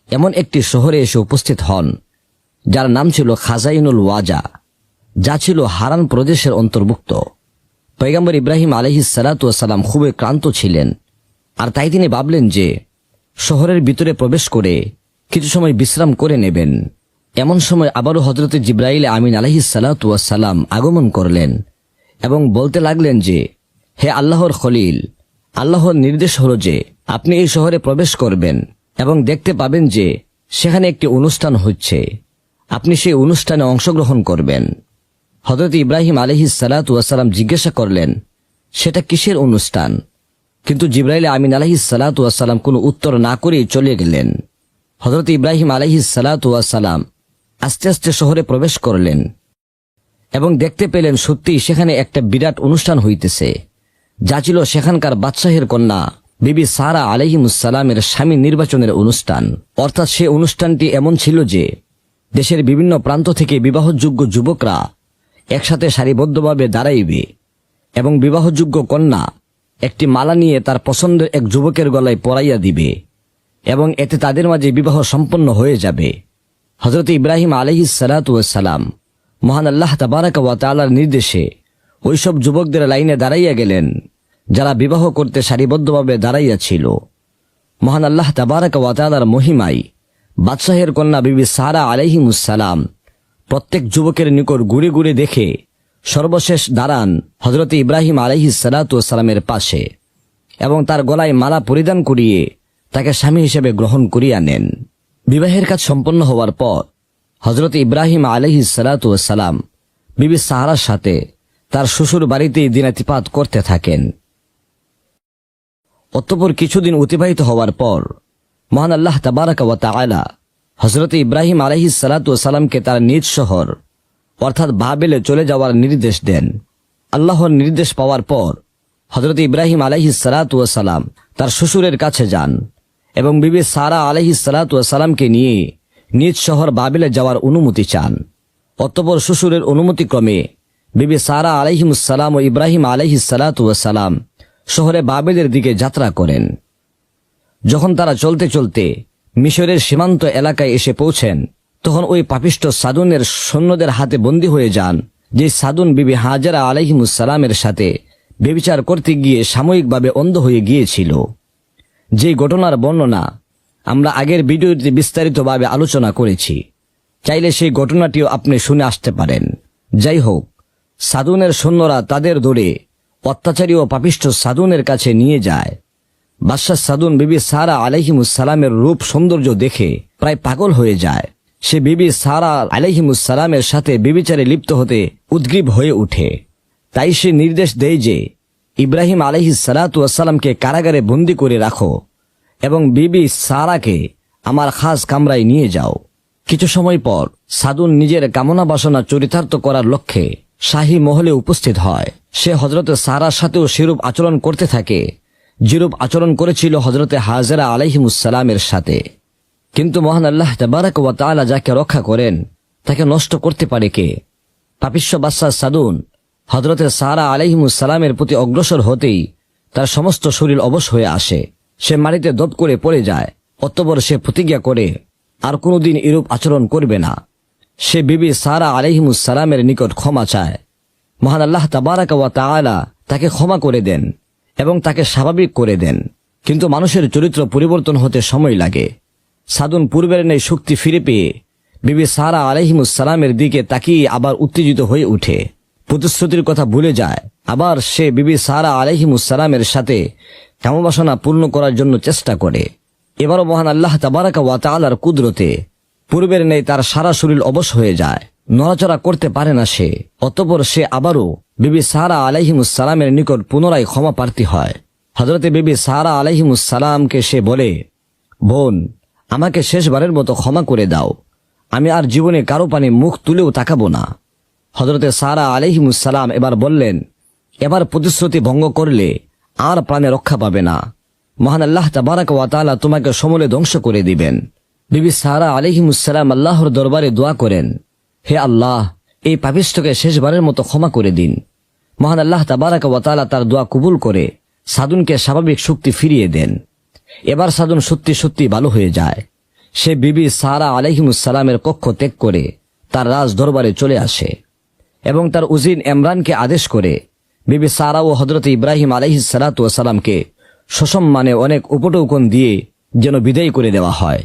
এমন একটি শহরে এসে উপস্থিত হন যার নাম ছিল খাজাইনুল ওয়াজা, যা ছিল হারান প্রদেশের অন্তর্ভুক্ত। পয়গম্বর ইব্রাহিম আলাইহিস সালাতু ওয়াস সালাম খুবই ক্লান্ত ছিলেন, আর তাই তিনি ভাবলেন যে শহরের ভিতরে প্রবেশ করে কিছু সময় বিশ্রাম করে নেবেন। এমন সময় আবারও হযরতে জিবরাইল আমিন আলাইহিস সালাতু ওয়াস সালাম আগমন করলেন এবং বলতে লাগলেন যে, হে আল্লাহর খলিল, আল্লাহর নির্দেশ হলো যে আপনি এই শহরে প্রবেশ করবেন এবং দেখতে পাবেন যে সেখানে একটি অনুষ্ঠান হচ্ছে। আপনি সেই অনুষ্ঠানে অংশগ্রহণ করবেন। হযরত ইব্রাহিম আলাইহিস সালাতু ওয়াস সালাম জিজ্ঞাসা করলেন, সেটা কিসের অনুষ্ঠান? কিন্তু জিবরাইল আমিন আলাইহিস সালাতু ওয়াস সালাম কোনো উত্তর না করেই চলে গেলেন। হযরত ইব্রাহিম আলাইহিস সালাতু ওয়াস সালাম আস্তে আস্তে শহরে প্রবেশ করলেন এবং দেখতে পেলেন সত্যিই সেখানে একটা বিরাট অনুষ্ঠান হইতেছে, যা ছিল সেখানকার বাদশাহের কন্যা বিবি সারা আলাইহিমুসসালামের স্বামী নির্বাচনের অনুষ্ঠান। অর্থাৎ সে অনুষ্ঠানটি এমন ছিল যে দেশের বিভিন্ন প্রান্ত থেকে বিবাহযোগ্য যুবকরা একসাথে সারিবদ্ধভাবে দাঁড়াইবে এবং বিবাহযোগ্য কন্যা একটি মালা নিয়ে তার পছন্দের এক যুবকের গলায় পরাইয়া দিবে এবং এতে তাদের মাঝে বিবাহ সম্পন্ন হয়ে যাবে। হযরত ইব্রাহিম আলাইহিস সালাতু ওয়াস সালাম মহান আল্লাহ তাবারাক ওয়া তাআলার নির্দেশে ওইসব যুবকদের লাইনে দাঁড়াইয়া গেলেন যারা বিবাহ করতে সারিবদ্ধভাবে দাঁড়াইয়া ছিল। মহান আল্লাহ তাবারাক ওয়া তাআলার মহিমায় বাদশাহের কন্যা বিবি সারা আলাইহিমুসসালাম প্রত্যেক যুবকের নিকট ঘুরে ঘুরে দেখে সর্বশেষ দাঁড়ান হযরত ইব্রাহিম আলাইহিস সালাতু ওয়াস সালামের পাশে এবং তার গলায় মালা পরিধান করিয়ে তাকে স্বামী হিসেবে গ্রহণ করিয়া নেন। বিবাহের কাজ সম্পন্ন হওয়ার পর হযরত ইব্রাহিম আলাইহিস সালাতু ওয়াস সালাম বিবি সারার সাথে তার শ্বশুর বাড়িতেই দিনাতিপাত করতে থাকেন। অতঃপর কিছুদিন অতিবাহিত হওয়ার পর মহান আল্লাহ তাবারাক ওয়া তাআলা হযরত ইব্রাহিম আলাইহিস সালাতু ওয়াস সালামকে তার নিজ শহর অর্থাৎ বাবেলে চলে যাওয়ার নির্দেশ দেন। আল্লাহর নির্দেশ পাওয়ার পর হযরত ইব্রাহিম আলাইহিস সালাতু ওয়াস সালাম তার শ্বশুরের কাছে যান এবং বিবি সারা আলাইহিস সালাতু ওয়াস সালামকে নিয়ে নিজ শহর বাবেলে যাওয়ার অনুমতি চান। অতঃপর শ্বশুরের অনুমতিক্রমে বিবি সারা আলাইহিমুসসালাম ও ইব্রাহিম আলাইহিস সালাতু ওয়াস সালাম শহরে বাবেলের দিকে যাত্রা করেন। যখন তারা চলতে চলতে মিশরের সীমান্ত এলাকায় এসে পৌঁছেন, তখন ওই পাপিষ্ঠ সাদুনের সৈন্যদের হাতে বন্দী হয়ে যান, যে সাদুন বিবি হাজেরা আলাইহিমুসসালামের সাথে ব্যভিচার করতে গিয়ে সাময়িকভাবে অন্ধ হয়ে গিয়েছিল। যে ঘটনার বর্ণনা আমরা আগের ভিডিওতে বিস্তারিতভাবে আলোচনা করেছি, চাইলে সেই ঘটনাটিও আপনি শুনে আসতে পারেন। যাই হোক, সাদুনের সৈন্যরা তাদের ধরে অত্যাচারী ও পাপিষ্ঠ সাদুনের কাছে নিয়ে যায়। বাদশাহ সাদুন বিবি সারা আলাইহিমুসসালামের রূপ সৌন্দর্য দেখে প্রায় পাগল হয়ে যায়। সে বিবি সারা আলাইহিমুসসালামের সাথে বিবিচারে লিপ্ত হতে উদ্গ্রীব হয়ে ওঠে। তাই সে নির্দেশ দেয় যে ইব্রাহিম আলাইহিসসালামকে কারাগারে বন্দী করে রাখো এবং বিবি সারাকে আমার খাস কামরায় নিয়ে যাও। কিছু সময় পর সাদুন নিজের কামনা বাসনা চরিতার্থ করার লক্ষ্যে শাহী মহলে উপস্থিত হয়। সে হযরত সারার সাথেও সেরূপ আচরণ করতে থাকে যেরূপ আচরণ করেছিল হযরতে হাজেরা আলাইহিমুসসালামের সাথে। কিন্তু মহান আল্লাহ তাবারাক ওয়া তাআলা যাকে রক্ষা করেন তাকে নষ্ট করতে পারে কে? পাপিষ্য বাদশা সাদুন হযরতে সারা আলাইহিমুসসালামের প্রতি অগ্রসর হতেই তার সমস্ত শরীর অবশ হয়ে আসে। সে মাটিতে দপ করে পড়ে যায়। অতঃপর সে প্রতিজ্ঞা করে আর কোনোদিন এরূপ আচরণ করবে না। সে বিবি সারা আলাইহিমুসসালামের নিকট ক্ষমা চায়। মহান আল্লাহ তাবারাক ওয়া তাআলা তাকে ক্ষমা করে দেন এবং তাকে স্বাভাবিক করে দেন। কিন্তু মানুষের চরিত্র পরিবর্তন হতে সময় লাগে। সাদুন পূর্বের ন্যায় শক্তি ফিরে পেয়ে বিবি সারা আলাইহিমুসসালামের দিকে তাকিয়ে আবার উত্তেজিত হয়ে ওঠে। প্রতিশ্রুতির কথা ভুলে যায়। আবার সে বিবি সারা আলাইহিমুসসালামের সাথে কামবাসনা পূর্ণ করার জন্য চেষ্টা করে। এবারও মহান আল্লাহ তাবারাক ওয়া তাআলার কুদরতে পূর্বের ন্যায় তার সারা শরীর অবশ হয়ে যায়, নড়াচড়া করতে পারে না সে। অতঃপর সে আবারও বিবি সারা আলাইহিমুসসালামের নিকট পুনরায় ক্ষমা প্রার্থী হয়। হযরতে বিবি সারা আলাইহিমুসসালামকে সে বলে, বোন, আমাকে শেষবারের মতো ক্ষমা করে দাও। আমি আর জীবনে কারো পানে মুখ তুলেও তাকাবো না। হযরতে সারা আলাইহিমুসসালাম এবার বললেন, এবার প্রতিশ্রুতি ভঙ্গ করলে আর প্রাণে রক্ষা পাবে না। মহান আল্লাহ তাবারাক ওয়া তাআলা তোমাকে সমূলে ধ্বংস করে দিবেন। বিবি সারা আলাইহিমুসসালাম আল্লাহর দরবারে দোয়া করেন, হে আল্লাহ, এই পাপিষ্ঠকে শেষবারের মতো ক্ষমা করে দিন। মহান আল্লাহ তাবারাক ওয়া তাআলা তার দোয়া কবুল করে সাদুনকে স্বাভাবিক শক্তি ফিরিয়ে দেন। এবার সাদুন সত্যি সত্যি ভালো হয়ে যায়। সে বিবি সারা আলাইহিমুসসালামের কক্ষ ত্যাগ করে তার রাজ দরবারে চলে আসে এবং তার উজির ইমরানকে আদেশ করে বিবি সারা ও হযরত ইব্রাহিম আলাইহিসসালামকে সসম্মানে অনেক উপটৌকন দিয়ে যেন বিদায় করে দেওয়া হয়।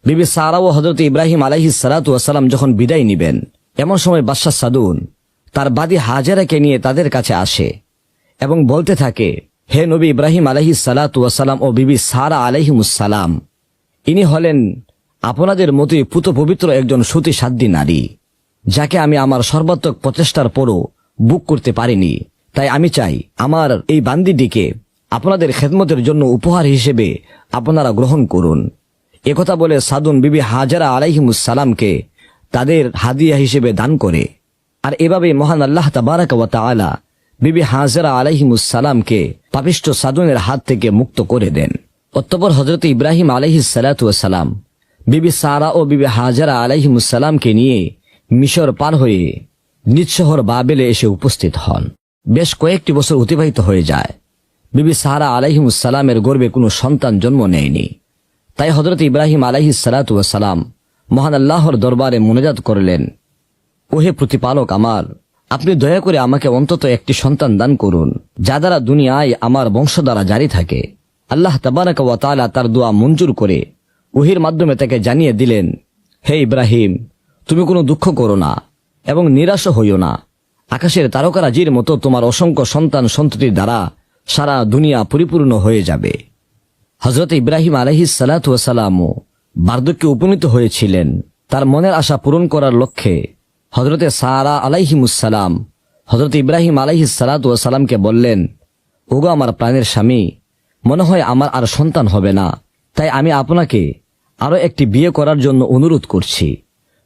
বিবি সারা ও হযরত ইব্রাহিম আলাইহিসসালাম যখন বিদায় নিবেন, এমন সময় বাদশা সাদুন তার বাদী হাজেরাকে নিয়ে তাদের কাছে আসে এবং বলতে থাকে, হে নবী ইব্রাহিম আলাইহিসসালাম ও বিবি সারা আলাইহিমুসসালাম, ইনি হলেন আপনাদের মতোই পুত পবিত্র একজন সতী সাধ্বী নারী, যাকে আমি আমার সর্বাত্মক প্রচেষ্টার পরও বুক করতে পারিনি। তাই আমি চাই আমার এই বান্দিটিকে আপনাদের খেদমতের জন্য উপহার হিসেবে আপনারা গ্রহণ করুন। একথা বলে সাদুন বিবি হাজেরা আলাইহিমুসসালামকে তাদের হাদিয়া হিসেবে দান করে। আর এভাবে মহান আল্লাহ তাবারাক ওয়া তাআলা বিবি হাজেরা আলাইহিমুসসালামকে পাপিষ্ঠ সাদুনের হাত থেকে মুক্ত করে দেন। অতঃপর হযরত ইব্রাহিম আলাইহিসসালাম বিবি সারা ও বিবি হাজেরা আলাইহিমুসসালামকে নিয়ে মিশর পার হয়ে নিজ শহর বাবেলে এসে উপস্থিত হন। বেশ কয়েকটি বছর অতিবাহিত হয়ে যায়। বিবি সারা আলাইহিমুসসালামের গর্ভে কোনো সন্তান জন্ম নেয়নি। তাই হযরত ইব্রাহিম আলাইহিসসালাম মহান আল্লাহর দরবারে মুনাজাত করলেন, ওহে প্রতিপালক আমার, আপনি দয়া করে আমাকে অন্তত একটি সন্তান দান করুন, যা দ্বারা দুনিয়ায় আমার বংশধারা জারি থাকে। আল্লাহ তাবারাক ওয়া তাআলা তার দোয়া মঞ্জুর করে ওহীর মাধ্যমে তাকে জানিয়ে দিলেন, হে ইব্রাহিম, তুমি কোনো দুঃখ করো না এবং নিরাশ হইও না। আকাশের তারকারাজির মতো তোমার অসংখ্য সন্তান সন্ততির দ্বারা সারা দুনিয়া পরিপূর্ণ হয়ে যাবে। হযরত ইব্রাহিম আলাইহিসসালামও বার্ধক্যে উপনীত হয়েছিলেন। তার মনের আশা পূরণ করার লক্ষ্যে হযরতে সারা আলাইহিমুসসালাম হযরত ইব্রাহিম আলাইহিসসালামকে বললেন, ওগো আমার প্রাণের স্বামী, মনে হয় আমার আর সন্তান হবে না, তাই আমি আপনাকে আরো একটি বিয়ে করার জন্য অনুরোধ করছি।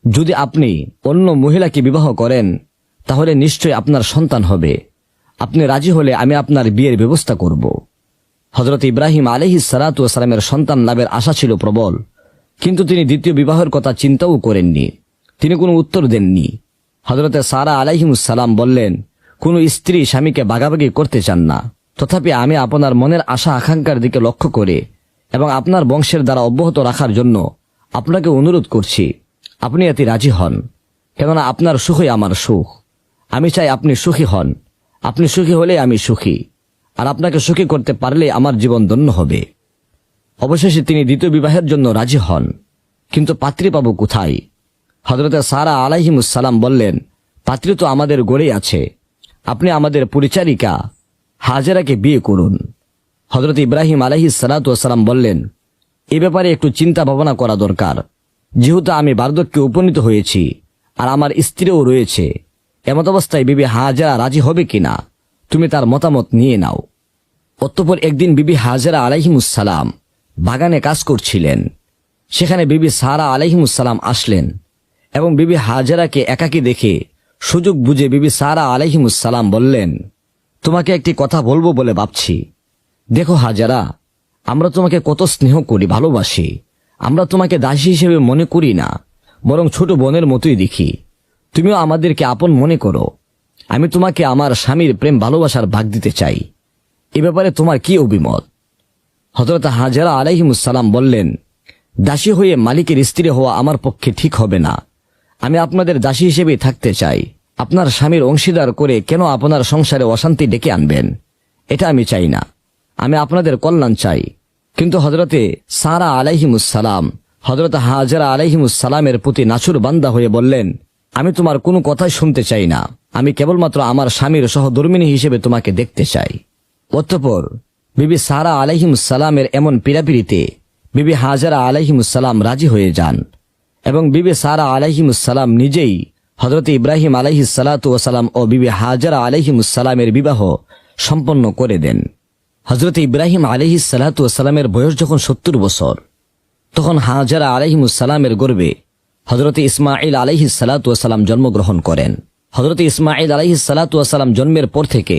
যদি আপনি অন্য মহিলাকে বিবাহ করেন তাহলে নিশ্চয় আপনার সন্তান হবে। আপনি রাজি হলে আমি আপনার বিয়ের ব্যবস্থা করব। হযরত ইব্রাহিম আলাইহিসসালামের সন্তান লাভের আশা ছিল প্রবল, কিন্তু তিনি দ্বিতীয় বিবাহের কথা চিন্তাও করেননি। তিনি কোনো উত্তর দেননি। হযরতে সারা আলাইহিমুসসালাম বললেন, কোনো স্ত্রী স্বামীকে ভাগাভাগি করতে চান না, তথাপি আমি আপনার মনের আশা আকাঙ্ক্ষার দিকে লক্ষ্য করে এবং আপনার বংশের দ্বারা অব্যাহত রাখার জন্য আপনাকে অনুরোধ করছি, আপনি এতে রাজি হন। কেননা আপনার সুখই আমার সুখ। আমি চাই আপনি সুখী হন। আপনি সুখী হলে আমি সুখী, আর আপনাকে সুখী করতে পারলে আমার জীবন ধন্য হবে। অবশেষে তিনি দ্বিতীয় বিবাহের জন্য রাজি হন। কিন্তু পাত্রী পাবো কোথায়? হযরতে সারা আলাইহিমুসসালাম বললেন, পাত্রী তো আমাদের গড়েই আছে। আপনি আমাদের পরিচারিকা হাজেরাকে বিয়ে করুন। হযরত ইব্রাহিম আলাইহিসসালাম বললেন, এ ব্যাপারে একটু চিন্তা ভাবনা করা দরকার। যেহেতু আমি বার্ধক্যে উপনীত হয়েছি আর আমার স্ত্রীও রয়েছে, এমত অবস্থায় বিবি হাজেরা রাজি হবে কিনা তুমি তার মতামত নিয়ে নাও। অতঃপর একদিন বিবি হাজেরা আলাইহিমুসসালাম বাগানে কাজ করছিলেন। সেখানে বিবি সারা আলাইহিমুসসালাম আসলেন এবং বিবি হাজেরাকে একাকী দেখে সুযোগ বুঝে বিবি সারা আলাইহিমুসসালাম বললেন, তোমাকে একটি কথা বলবো বলে ভাবছি। দেখো হাজেরা, আমরা তোমাকে কত স্নেহ করি, ভালোবাসি। আমরা তোমাকে দাসী হিসেবে মনে করি না, বরং ছোট বোনের মতোই দেখি। তুমিও আমাদেরকে আপন মনে করো। আমি তোমাকে আমার স্বামীর প্রেম ভালোবাসার ভাগ দিতে চাই। এ ব্যাপারে তোমার কি অভিমত? হযরত হাজেরা আলাইহিমুসসালাম বললেন, দাসী হয়ে মালিকের স্ত্রী হওয়া আমার পক্ষে ঠিক হবে না। আমি আপনাদের দাসী হিসেবেই থাকতে চাই। আপনার স্বামীর অংশীদার করে কেন আপনার সংসারে অশান্তি ডেকে আনবেন? এটা আমি চাই না। আমি আপনাদের কল্যাণ চাই। কিন্তু হযরতে সারা আলাইহিমুসসালাম হযরত হাজেরা আলাইহিমুসসালামের প্রতি নাছুর বান্দা হয়ে বললেন, আমি তোমার কোনো কথাই শুনতে চাই না। আমি কেবলমাত্র আমার স্বামীর সহধর্মিণী হিসেবে তোমাকে দেখতে চাই। অতঃপর বিবি সারা আলাইহিমুসসালামের এমন পীড়াপিড়িতে বিবি হাজেরা আলাইহিমুসসালাম রাজি হয়ে যান এবং বিবি সারা আলাইহিমুসসালাম নিজেই হযরত ইব্রাহিম আলাইহিসসালাতু ওয়াসালাম ও বিবি হাজেরা আলাইহিমুসসালামের বিবাহ সম্পন্ন করে দেন। হযরত ইব্রাহিম আলাইহিসসালাতু ওয়াসালামের বয়স যখন 70 বছর, তখন হাজেরা আলাইহিমুসসালামের গর্ভে হযরত ইসমাঈল আলাইহিসসালাতু ওয়াসালাম জন্মগ্রহণ করেন। হযরত ইসমাঈল আলাইহিসসালাতু ওয়াসালাম জন্মের পর থেকে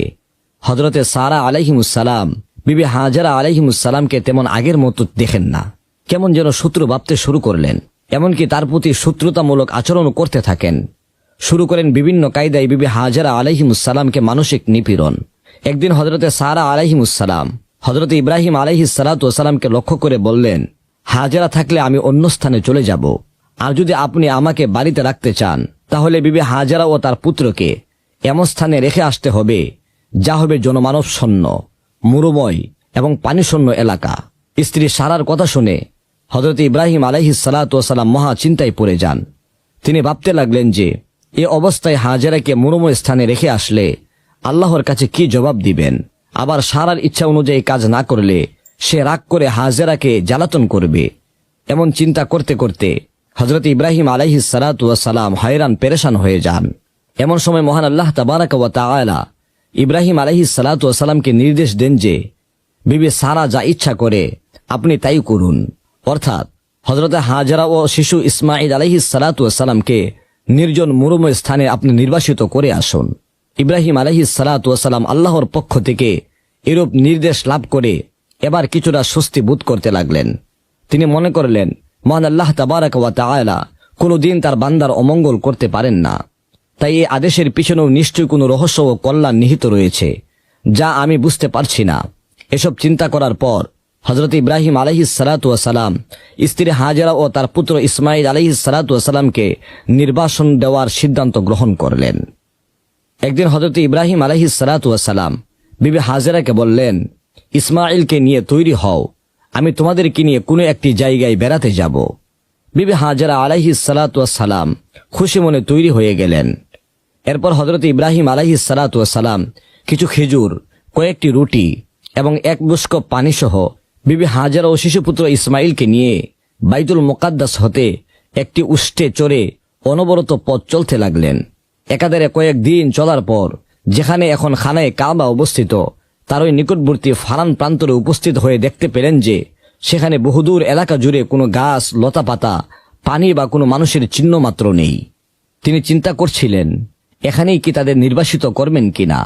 হযরতে সারা আলাইহিমুসসালাম বিবি হাজেরা আলাইহিমুসসালামকে তেমন আগের মতো দেখেন না। কেমন যেন শত্রু ভাবতে শুরু করলেন। এমনকি তার প্রতি শত্রুতামূলক আচরণ করতে থাকেন। শুরু করেন বিভিন্ন কায়দায় বিবি হাজেরা আলাইহিমুসসালামকে মানসিক নিপীড়ন। একদিন হযরতে সারা আলাইহিমুসসালাম হযরত ইব্রাহিম আলাইহিসসালাতু ওয়াসালামকে লক্ষ্য করে বললেন, হাজেরা থাকলে আমি অন্য স্থানে চলে যাব। আর যদি আপনি আমাকে বাড়িতে রাখতে চান, তাহলে বিবি হাজেরা ও তার পুত্রকে এমন স্থানে রেখে আসতে হবে যা হবে জনমানব শূন্য, মরুময় এবং পানিশূন্য এলাকা। স্ত্রী সারার কথা শুনে হযরত ইব্রাহিম আলাইহিসসালাতু ওয়াসালাম মহা চিন্তায় পড়ে যান। তিনি ভাবতে লাগলেন যে এ অবস্থায় হাজেরাকে মরুময় স্থানে রেখে আসলে আল্লাহর কাছে কি জবাব দিবেন। আবার সারার ইচ্ছা অনুযায়ী কাজ না করলে সে রাগ করে হাজেরাকে জ্বালাতন করবে। এমন চিন্তা করতে করতে হযরত ইব্রাহিম আলাইহিসসালাতু ওয়াসালাম হয়রান পেরেশান হয়ে যান। এমন সময় মহান আল্লাহ তাবারাকা ওয়া তাআলা ইব্রাহিম আলাইহিসসালাতু ওয়াসালামকে নির্দেশ দেন যে বিবি সারা যা ইচ্ছা করে আপনি তাই করুন। অর্থাৎ হযরত হাজেরা ও শিশু ইসমাঈল আলাইহিসসালাতু ওয়াসালামকে নির্জন মরুময় স্থানে আপনি নির্বাসিত করে আসুন। ইব্রাহিম আলাইহিসসালাতু ওয়াসালাম আল্লাহর পক্ষ থেকে এরূপ নির্দেশ লাভ করে এবার কিছুটা স্বস্তি বোধ করতে লাগলেন। তিনি মনে করলেন, মহান আল্লাহ তাবারাকা ওয়া তাআলা কোনদিন তার বান্দার অমঙ্গল করতে পারেন না। তাই এই আদেশের পিছনেও নিশ্চয়ই কোনো রহস্য ও কল্যাণ নিহিত রয়েছে, যা আমি বুঝতে পারছি না। এসব চিন্তা করার পর হযরত ইব্রাহিম আলাইহিসসালাতু ওয়াসালাম স্ত্রী হাজেরা ও তার পুত্র ইসমাঈল আলাইহিসসালাতু ওয়াসালামকে নির্বাসন দেওয়ার সিদ্ধান্ত গ্রহণ করলেন। একদিন হযরত ইব্রাহিম আলাইহিসসালাতু ওয়াসালাম বিবি হাজেরাকে বললেন, ইসমাঈলকে নিয়ে তৈরি হও, আমি তোমাদেরকে নিয়ে কোনো একটি জায়গায় বেড়াতে যাব। বিবি হাজেরা আলাইহিসসালাতু ওয়াসালাম খুশি মনে তৈরি হয়ে গেলেন। এরপর হযরত ইব্রাহিম আলাইহিসসালাতু ওয়াসালাম কিছু খেজুর, কয়েকটি রুটি এবং এক বুস্ক পানি সহ বিবি হাজেরা ও শিশুপুত্র ইসমাঈলকে নিয়ে বাইতুল মুকাদ্দাস হতে একটি উষ্টে চড়ে অনবরত পথ চলতে লাগলেন। একাধারে কয়েকদিন চলার পর যেখানে এখন খানায়ে কাবা অবস্থিত, তার ওই নিকটবর্তী ফারান প্রান্তরে উপস্থিত হয়ে দেখতে পেলেন যে সেখানে বহুদূর এলাকা জুড়ে কোনো গাছ, লতাপাতা, পানি বা কোনো মানুষের চিহ্ন মাত্র নেই। তিনি চিন্তা করছিলেন এখানেই কি তাদের নির্বাসিত করবেন কিনা।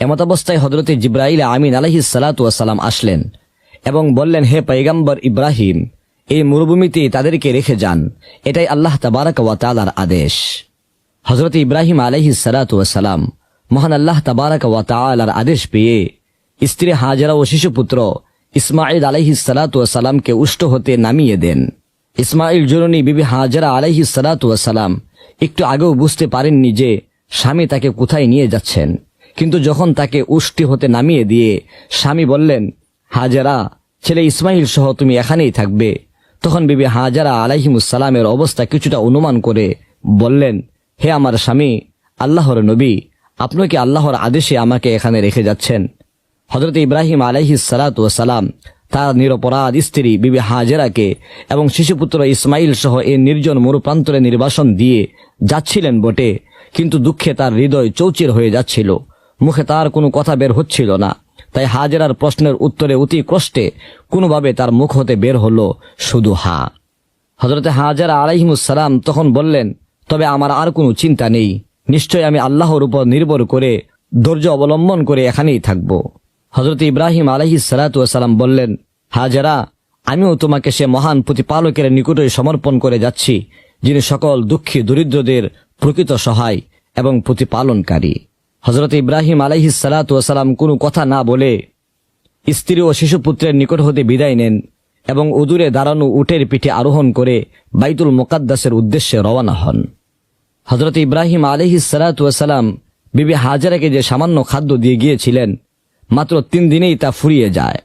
এমত অবস্থায় হযরতে জিবরাইল আমিন আলাইহিসসালাতু ওয়াসালাম আসলেন এবং বললেন, হে পয়গম্বর ইব্রাহিম, এই মরুভূমিতে তাদেরকে রেখে যান, এটাই আল্লাহ তাবারাকা ওয়া তাআলার আদেশ। হযরত ইব্রাহিম আলাইহিসসালাতু ওয়াসালাম মহান আল্লাহ তাবারাকা ওয়া তাআলার আদেশ পেয়ে স্ত্রী হাজেরা ও শিশুপুত্র ইসমাঈল আলাইহিসসালাতু ওয়াসালামকে উষ্ট হতে নামিয়ে দেন। ইসমাঈল জননী বিবি হাজেরা আলাইহিসসালাতু ওয়াসালাম একটু আগেও বুঝতে পারেননি যে স্বামী তাকে কোথায় নিয়ে যাচ্ছেন। কিন্তু যখন তাকে উষ্টি হতে নামিয়ে দিয়ে স্বামী বললেন, হাজেরা, ছেলে ইসমাঈল সহ তুমি এখানেই থাকবে, তখন বিবি হাজেরা আলাইহিমুসসালামের অবস্থা কিছুটা অনুমান করে বললেন, হে আমার স্বামী, আল্লাহর নবী, আপনি কি আল্লাহর আদেশে আমাকে এখানে রেখে যাচ্ছেন? হযরত ইব্রাহিম আলাইহিসসালাতু ওয়াসালাম তার নিরপরাধ স্ত্রী বিবি হাজেরাকে এবং শিশুপুত্র ইসমাইল সহ এই নির্জন মরুপ্রান্তরে নির্বাসন দিয়ে যাচ্ছিলেন বটে, কিন্তু দুঃখে তার হৃদয় চৌচির হয়ে যাচ্ছিল। মুখে তার কোনো কথা বের হচ্ছিল না। তাই হাজেরার প্রশ্নের উত্তরে অতি কষ্টে কোনোভাবে তার মুখ হতে বের হলো শুধু হা। হযরতে হাজেরা আলাইহিমুসসালাম তখন বললেন, তবে আমার আর কোনো চিন্তা নেই, নিশ্চয় আমি আল্লাহর উপর নির্ভর করে ধৈর্য অবলম্বন করে এখানেই থাকব। হযরত ইব্রাহিম আলাইহিস সালাতু ওয়াস সালাম বললেন, হাজেরা, আমিও তোমাকে সে মহান প্রতিপালকের নিকটে সমর্পণ করে যাচ্ছি, যিনি সকল দুঃখী দরিদ্রদের প্রকৃত সহায় এবং প্রতিপালনকারী। হযরত ইব্রাহিম আলাইহিস সালাতু ওয়াস সালাম কোনো কথা না বলে স্ত্রী ও শিশুপুত্রের নিকট হতে বিদায় নেন এবং অদূরে দাঁড়ানো উটের পিঠে আরোহণ করে বাইতুল মুকাদ্দাসের উদ্দেশ্যে রওনা হন। হযরত ইব্রাহিম আলাইহিস সালাতু ওয়াস সালাম বিবি হাজেরাকে যে সামান্য খাদ্য দিয়ে গিয়েছিলেন, মাত্র 3 দিনেই তা ফুরিয়ে যায়।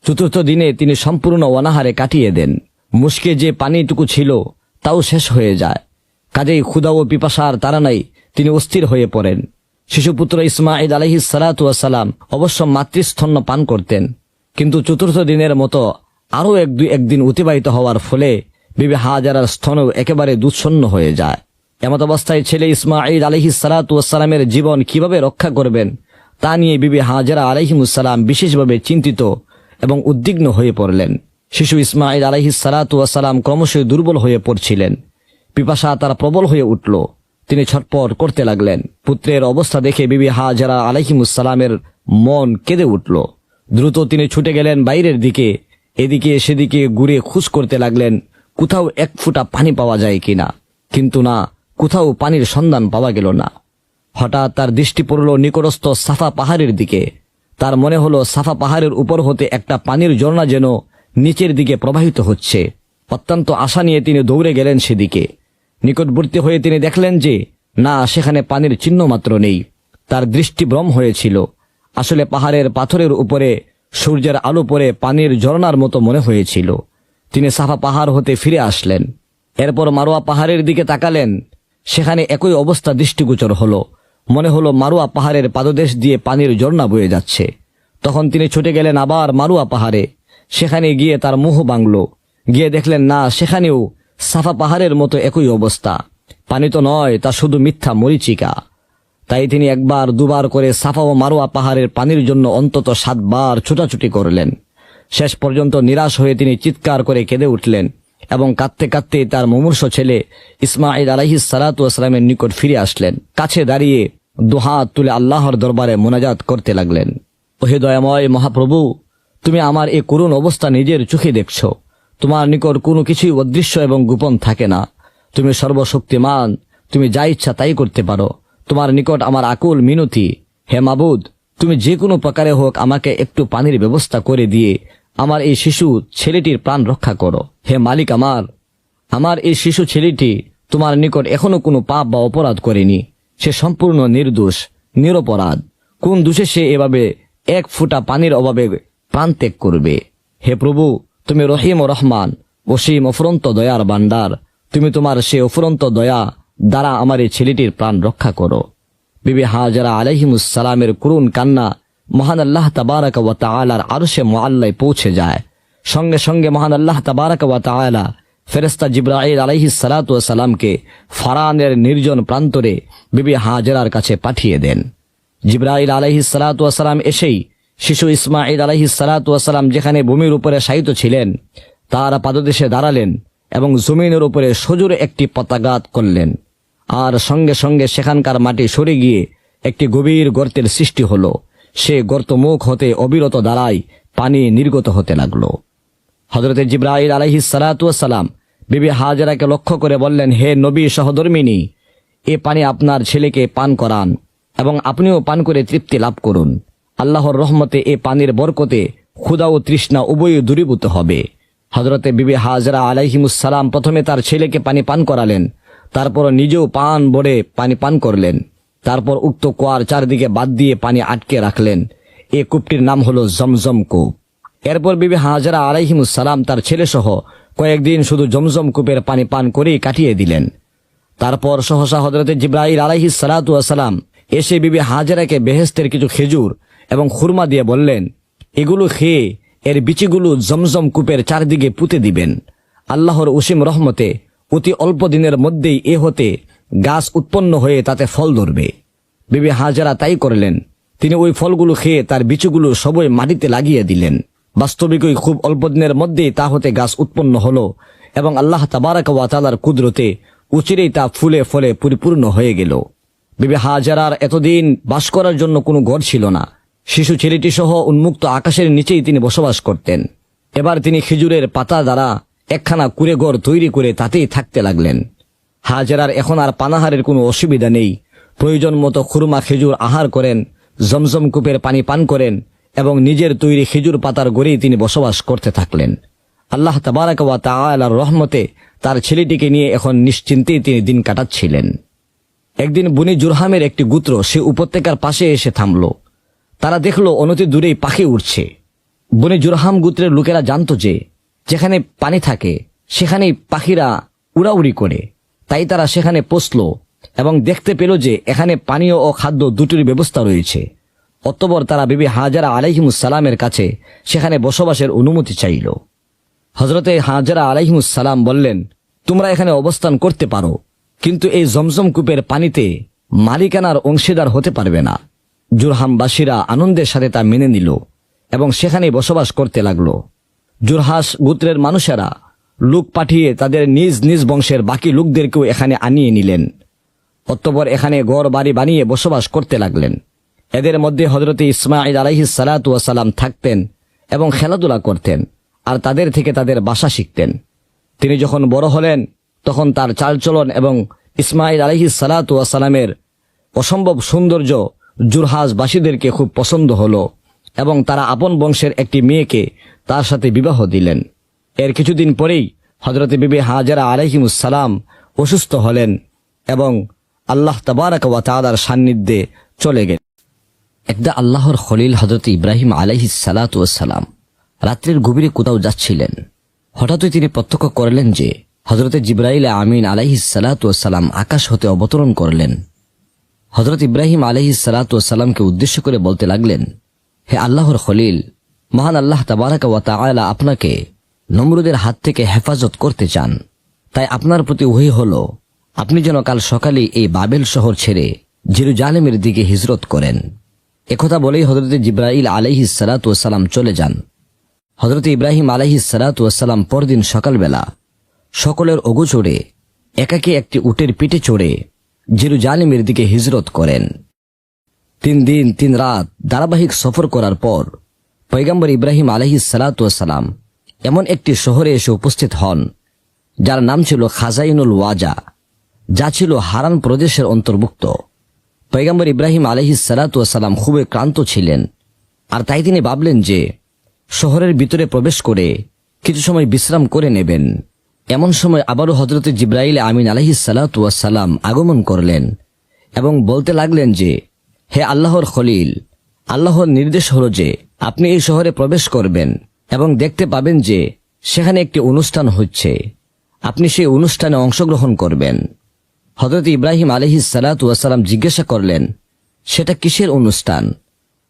চতুর্থ দিনে তিনি সম্পূর্ণ অনাহারে কাটিয়ে দেন। মুশকে যে পানিটুকু ছিল তাও শেষ হয়ে যায়। কাজেই ক্ষুধা ও পিপাসার তাড়নায় তিনি অস্থির হয়ে পড়েন। শিশুপুত্র ইসমাঈল আলাইহিস সালাতু ওয়াস সালাম অবশ্য মাতৃস্তন্য পান করতেন, কিন্তু চতুর্থ দিনের মতো আরও একদিন অতিবাহিত হওয়ার ফলে বিবি হাজেরার স্তনও একেবারে দুঃছন্ন হয়ে যায়। এমত অবস্থায় ছেলে ইসমাঈল আলাইহিস সালাতু ওয়াস সালামের জীবন কিভাবে রক্ষা করবেন তা নিয়ে বিবি হাজেরা আলাইহিমুসসালাম বিশেষভাবে চিন্তিত এবং উদ্বিগ্ন হয়ে পড়লেন। শিশু ইসমাঈল আলাইহিস সালাতু ওয়াস সালাম ক্রমশই দুর্বল হয়ে পড়ছিলেন। পিপাসা তার প্রবল হয়ে উঠল। তিনি ছটপট করতে লাগলেন। পুত্রের অবস্থা দেখে বিবি হাজেরা আলাইহিমুসসালামের মন কেঁদে উঠল। দ্রুত তিনি ছুটে গেলেন বাইরের দিকে। এদিকে সেদিকে ঘুরে খোঁজ করতে লাগলেন কোথাও এক ফোঁটা পানি পাওয়া যায় কিনা, কিন্তু না, কোথাও পানির সন্ধান পাওয়া গেল না। হঠাৎ তার দৃষ্টি পড়ল নিকটস্থ সাফা পাহাড়ের দিকে। তার মনে হলো সাফা পাহাড়ের উপর হতে একটা পানির ঝর্ণা যেন নিচের দিকে প্রবাহিত হচ্ছে। অত্যন্ত আশা নিয়ে তিনি দৌড়ে গেলেন সেদিকে। নিকটবর্তী হয়ে তিনি দেখলেন যে না, সেখানে পানির চিহ্ন মাত্র নেই। তার দৃষ্টিভ্রম হয়েছিল। আসলে পাহাড়ের পাথরের উপরে সূর্যের আলো পড়ে পানির ঝর্ণার মতো মনে হয়েছিল। তিনি সাফা পাহাড় হতে ফিরে আসলেন। এরপর মারোয়া পাহাড়ের দিকে তাকালেন। সেখানে একই অবস্থা দৃষ্টিগোচর হলো। মনে হলো মারোয়া পাহাড়ের পাদদেশ দিয়ে পানির ঝর্ণা বয়ে যাচ্ছে। তখন তিনি ছুটে গেলেন আবার মারোয়া পাহাড়ে। সেখানে গিয়ে তার মোহ ভাঙল। গিয়ে দেখলেন না, সেখানেও সাফা পাহাড়ের মতো একই অবস্থা। পানি তো নয়, তা শুধু মিথ্যা মরিচিকা। তাই তিনি একবার দুবার করে সাফা ও মারোয়া পাহাড়ের পানির জন্য অন্তত 7 বার ছোটাছুটি করলেন। শেষ পর্যন্ত নিরাশ হয়ে তিনি চিৎকার করে কেঁদে উঠলেন এবং কাঁদতে কাঁদতে তার মুমূর্ষ ছেলে ইসমাঈল আলাইহিস সালাতু ওয়াস সালামের নিকট ফিরে আসলেন। কাছে দাঁড়িয়ে দুহাত তুলে আল্লাহর দরবারে মোনাজাত করতে লাগলেন, ওহে দয়াময় মহাপ্রভু, তুমি আমার এই করুণ অবস্থা নিজের চোখে দেখছ। তোমার নিকট কোনো কিছুই অদৃশ্য এবং গোপন থাকে না। তুমি সর্বশক্তিমান, তুমি যা ইচ্ছা তাই করতে পারো। তোমার নিকট আমার আকুল মিনতি, হে মাবুদ, তুমি যে কোনো প্রকারে হোক আমাকে একটু পানির ব্যবস্থা করে দিয়ে আমার এই শিশু ছেলেটির প্রাণ রক্ষা করো। হে মালিক আমার এই শিশু ছেলেটি তোমার নিকট এখনো কোনো পাপ বা অপরাধ করেনি। সে সম্পূর্ণ নির্দোষ, নিরপরাধ। কোন দোষে সে এভাবে 1 ফোঁটা পানির অভাবে প্রাণ ত্যাগ করবে? হে প্রভু, তুমি রহিম ও রহমান, অসীম অফুরন্ত দয়ার ভান্ডার। তুমি তোমার সে অফুরন্ত দয়া দ্বারা আমার এই ছেলেটির প্রাণ রক্ষা করো। বিবি হাজেরা আলাইহিমুসসালামের করুণ কান্না মহান আল্লাহ তাবারাকা ওয়া তাআলার আরশে মুআল্লায় পৌঁছে যায়। সঙ্গে সঙ্গে মহান আল্লাহ তাবারাকা ওয়া তাআলা ফেরেশতা জিবরাইল আলাইহিস সালাতু ওয়াস সালামকে ফারানের নির্জন প্রান্তরে বিবি হাজেরার কাছে পাঠিয়ে দেন। জিবরাইল আলাইহিস সালাতু ওয়াস সালাম এসেই শিশু ইসমাঈল আলাইহিস সালাতু ওয়াস সালাম যেখানে ভূমির উপরে শায়িত ছিলেন তার পাদদেশে দাঁড়ালেন এবং জমিনের উপরে সজোরে একটি পতাঘাত করলেন। আর সঙ্গে সঙ্গে সেখানকার মাটি সরে গিয়ে একটি গভীর গর্তের সৃষ্টি হলো। সে গর্ত মুখ হতে অবিরত ধারায় পানি নির্গত হতে লাগলো। হযরতে জিবরাইল আলাইহিস সালাতু ওয়াস সালাম বিবি হাজেরাকে লক্ষ্য করে বললেন, হে নবী সহধর্মিনী, এ পানি আপনার ছেলেকে পান করান এবং আপনিও পান করে তৃপ্তি লাভ করুন। আল্লাহর রহমতে এ পানির বরকতে ক্ষুধা ও তৃষ্ণা উভয়ই দূরীভূত হবে। হযরতে বিবি হাজেরা আলাইহিমুসসালাম প্রথমে তার ছেলেকে পানি পান করালেন, তারপর নিজেও পান ভরে পানি পান করলেন। তারপর উক্ত কুয়ার চারদিকে বাদ দিয়ে পানি আটকে রাখলেন। এই কূপটির নাম হলো জমজম কূপ। এরপর বিবি হাজেরা আলাইহিমুসসালাম তার ছেলে সহ কয়েকদিন শুধু জমজম কূপের পানি পান করেই কাটিয়ে দিলেন। তারপর সহসা হযরতে জিবরাইল আলাইহিস সালাতু ওয়াস সালাম এসে বিবি হাজেরাকে বেহেশতের কিছু খেজুর এবং খুরমা দিয়ে বললেন, এগুলো খেয়ে এর বিচিগুলো জমজম কূপের চারদিকে পুঁতে দিবেন। আল্লাহর অসীম রহমতে অতি অল্প দিনের মধ্যেই এ হতে গাছ উৎপন্ন হয়ে তাতে ফল ধরবে। বিবি হাজেরা তাই করলেন। তিনি ওই ফলগুলো খেয়ে তার বিচিগুলো সবই মাটিতে লাগিয়ে দিলেন। বাস্তবিকই খুব অল্প দিনের মধ্যেই তা হতে গাছ উৎপন্ন হলো এবং আল্লাহ তাবারাক ওয়া তাআলার কুদরতে অচিরেই তা ফুলে ফলে পরিপূর্ণ হয়ে গেল। বিবি হাজেরার এতদিন বাস করার জন্য কোনো ঘর ছিল না। শিশু ছেলেটি সহ উন্মুক্ত আকাশের নিচেই তিনি বসবাস করতেন। এবার তিনি খেজুরের পাতা দ্বারা একখানা কুঁড়ে ঘর তৈরি করে তাতেই থাকতে লাগলেন। হাজেরার এখন আর পানাহারের কোনো অসুবিধা নেই। প্রয়োজন মতো খুরমা খেজুর আহার করেন, জমজম কূপের পানি পান করেন এবং নিজের তৈরি খেজুর পাতার গড়েই তিনি বসবাস করতে থাকলেন। আল্লাহ তাবারাক ওয়া তাআলার রহমতে তার ছেলেটিকে নিয়ে এখন নিশ্চিন্তেই তিনি দিন কাটাচ্ছিলেন। একদিন বনি জুরহামের একটি গোত্র সে উপত্যকার পাশে এসে থামল। তারা দেখল অনতি দূরেই পাখি উড়ছে। বনি জুরহাম গোত্রের লোকেরা জানত যে যেখানে পানি থাকে সেখানেই পাখিরা উড়াউড়ি করে। তাই তারা সেখানে পৌঁছল এবং দেখতে পেল যে এখানে পানীয় ও খাদ্য দুটির ব্যবস্থা রয়েছে। অতঃপর তারা বিবি হাজেরা আলাইহিমুস সালামের কাছে সেখানে বসবাসের অনুমতি চাইল। হযরতে হাজেরা আলাইহিমুস সালাম বললেন, তোমরা এখানে অবস্থান করতে পারো, কিন্তু এই জমজম কূপের পানিতে মালিকানার অংশীদার হতে পারবে না। জুরহামবাসীরা আনন্দের সাথে তা মেনে নিল এবং সেখানেই বসবাস করতে লাগলো। জুরহাস গোত্রের মানুষেরা লোক পাঠিয়ে তাদের নিজ নিজ বংশের বাকি লোকদেরকেও এখানে আনিয়ে নিলেন। অতঃপর এখানে ঘর বাড়ি বানিয়ে বসবাস করতে লাগলেন। এদের মধ্যে হযরতে ইসমাঈল আলাইহিস সালাতু ওয়াস সালাম থাকতেন এবং খেলাধুলা করতেন আর তাদের থেকে তাদের ভাষা শিখতেন। তিনি যখন বড় হলেন তখন তার চালচলন এবং ইসমাঈল আলাইহিস সালাতু ওয়াস সালামের অসম্ভব সৌন্দর্য জুরহাসবাসীদেরকে খুব পছন্দ হলো এবং তারা আপন বংশের একটি মেয়েকে তার সাথে বিবাহ দিলেন। এর কিছুদিন পরেই হযরতে বিবি হাজেরা আলাইহিমুস সালাম অসুস্থ হলেন এবং আল্লাহ তাবারাক ওয়া তাআলার সান্নিধ্যে চলে গেলেন। একদা আল্লাহর খলিল হযরত ইব্রাহিম আলাইহিস সালাতু ওয়াস সালাম রাত্রির গভীরে কোথাও যাচ্ছিলেন। হঠাৎই তিনি প্রত্যক্ষ করলেন যে হযরতে জিবরাইল আমিন আলাইহিস সালাতু ওয়াস সালাম আকাশ হতে অবতরণ করলেন। হযরত ইব্রাহিম আলাইহিস সালাতু ওয়াস সালামকে উদ্দেশ্য করে বলতে লাগলেন, হে আল্লাহর খলিল, মহান আল্লাহ তাবারাক ওয়া তাআলা আপনাকে নমরুদের হাত থেকে হেফাজত করতে চান। তাই আপনার প্রতি ওহী হলো আপনি যেন কাল সকালে এই বাবেল শহর ছেড়ে জেরুজালেমের দিকে হিজরত করেন। একথা বলেই হযরতে জিবরাইল আলাইহিস সালাতু ওয়াস সালাম চলে যান। হযরতে ইব্রাহিম আলাইহিস সালাতু ওয়াস সালাম পরদিন সকালবেলা সকলের অগোচরে একাকী একটি উটের পিঠে চড়ে জেরুজালেমের দিকে হিজরত করেন। 3 দিন 3 রাত ধারাবাহিক সফর করার পর পয়গম্বর ইব্রাহিম আলাইহিস সালাতু ওয়াস সালাম এমন একটি শহরে এসে উপস্থিত হন যার নাম ছিল খাজাইনুল ওয়াজা, যা ছিল হারান প্রদেশের অন্তর্ভুক্ত। পয়গম্বর ইব্রাহিম আলাইহিস সালাতু ওয়াস সালাম খুবই ক্লান্ত ছিলেন আর তাই তিনি ভাবলেন যে শহরের ভিতরে প্রবেশ করে কিছু সময় বিশ্রাম করে নেবেন। এমন সময় আবারও হযরতে জিবরাইল আমিন আলাইহিস সালাতু ওয়াস সালাম আগমন করলেন এবং বলতে লাগলেন যে, হে আল্লাহর খলিল, আল্লাহর নির্দেশ হলো যে আপনি এই শহরে প্রবেশ করবেন এবং দেখতে পাবেন যে সেখানে একটি অনুষ্ঠান হচ্ছে। আপনি সেই অনুষ্ঠানে অংশগ্রহণ করবেন। হযরত ইব্রাহিম আলাইহিস সালাতু ওয়াস সালাম জিজ্ঞাসা করলেন, সেটা কিসের অনুষ্ঠান?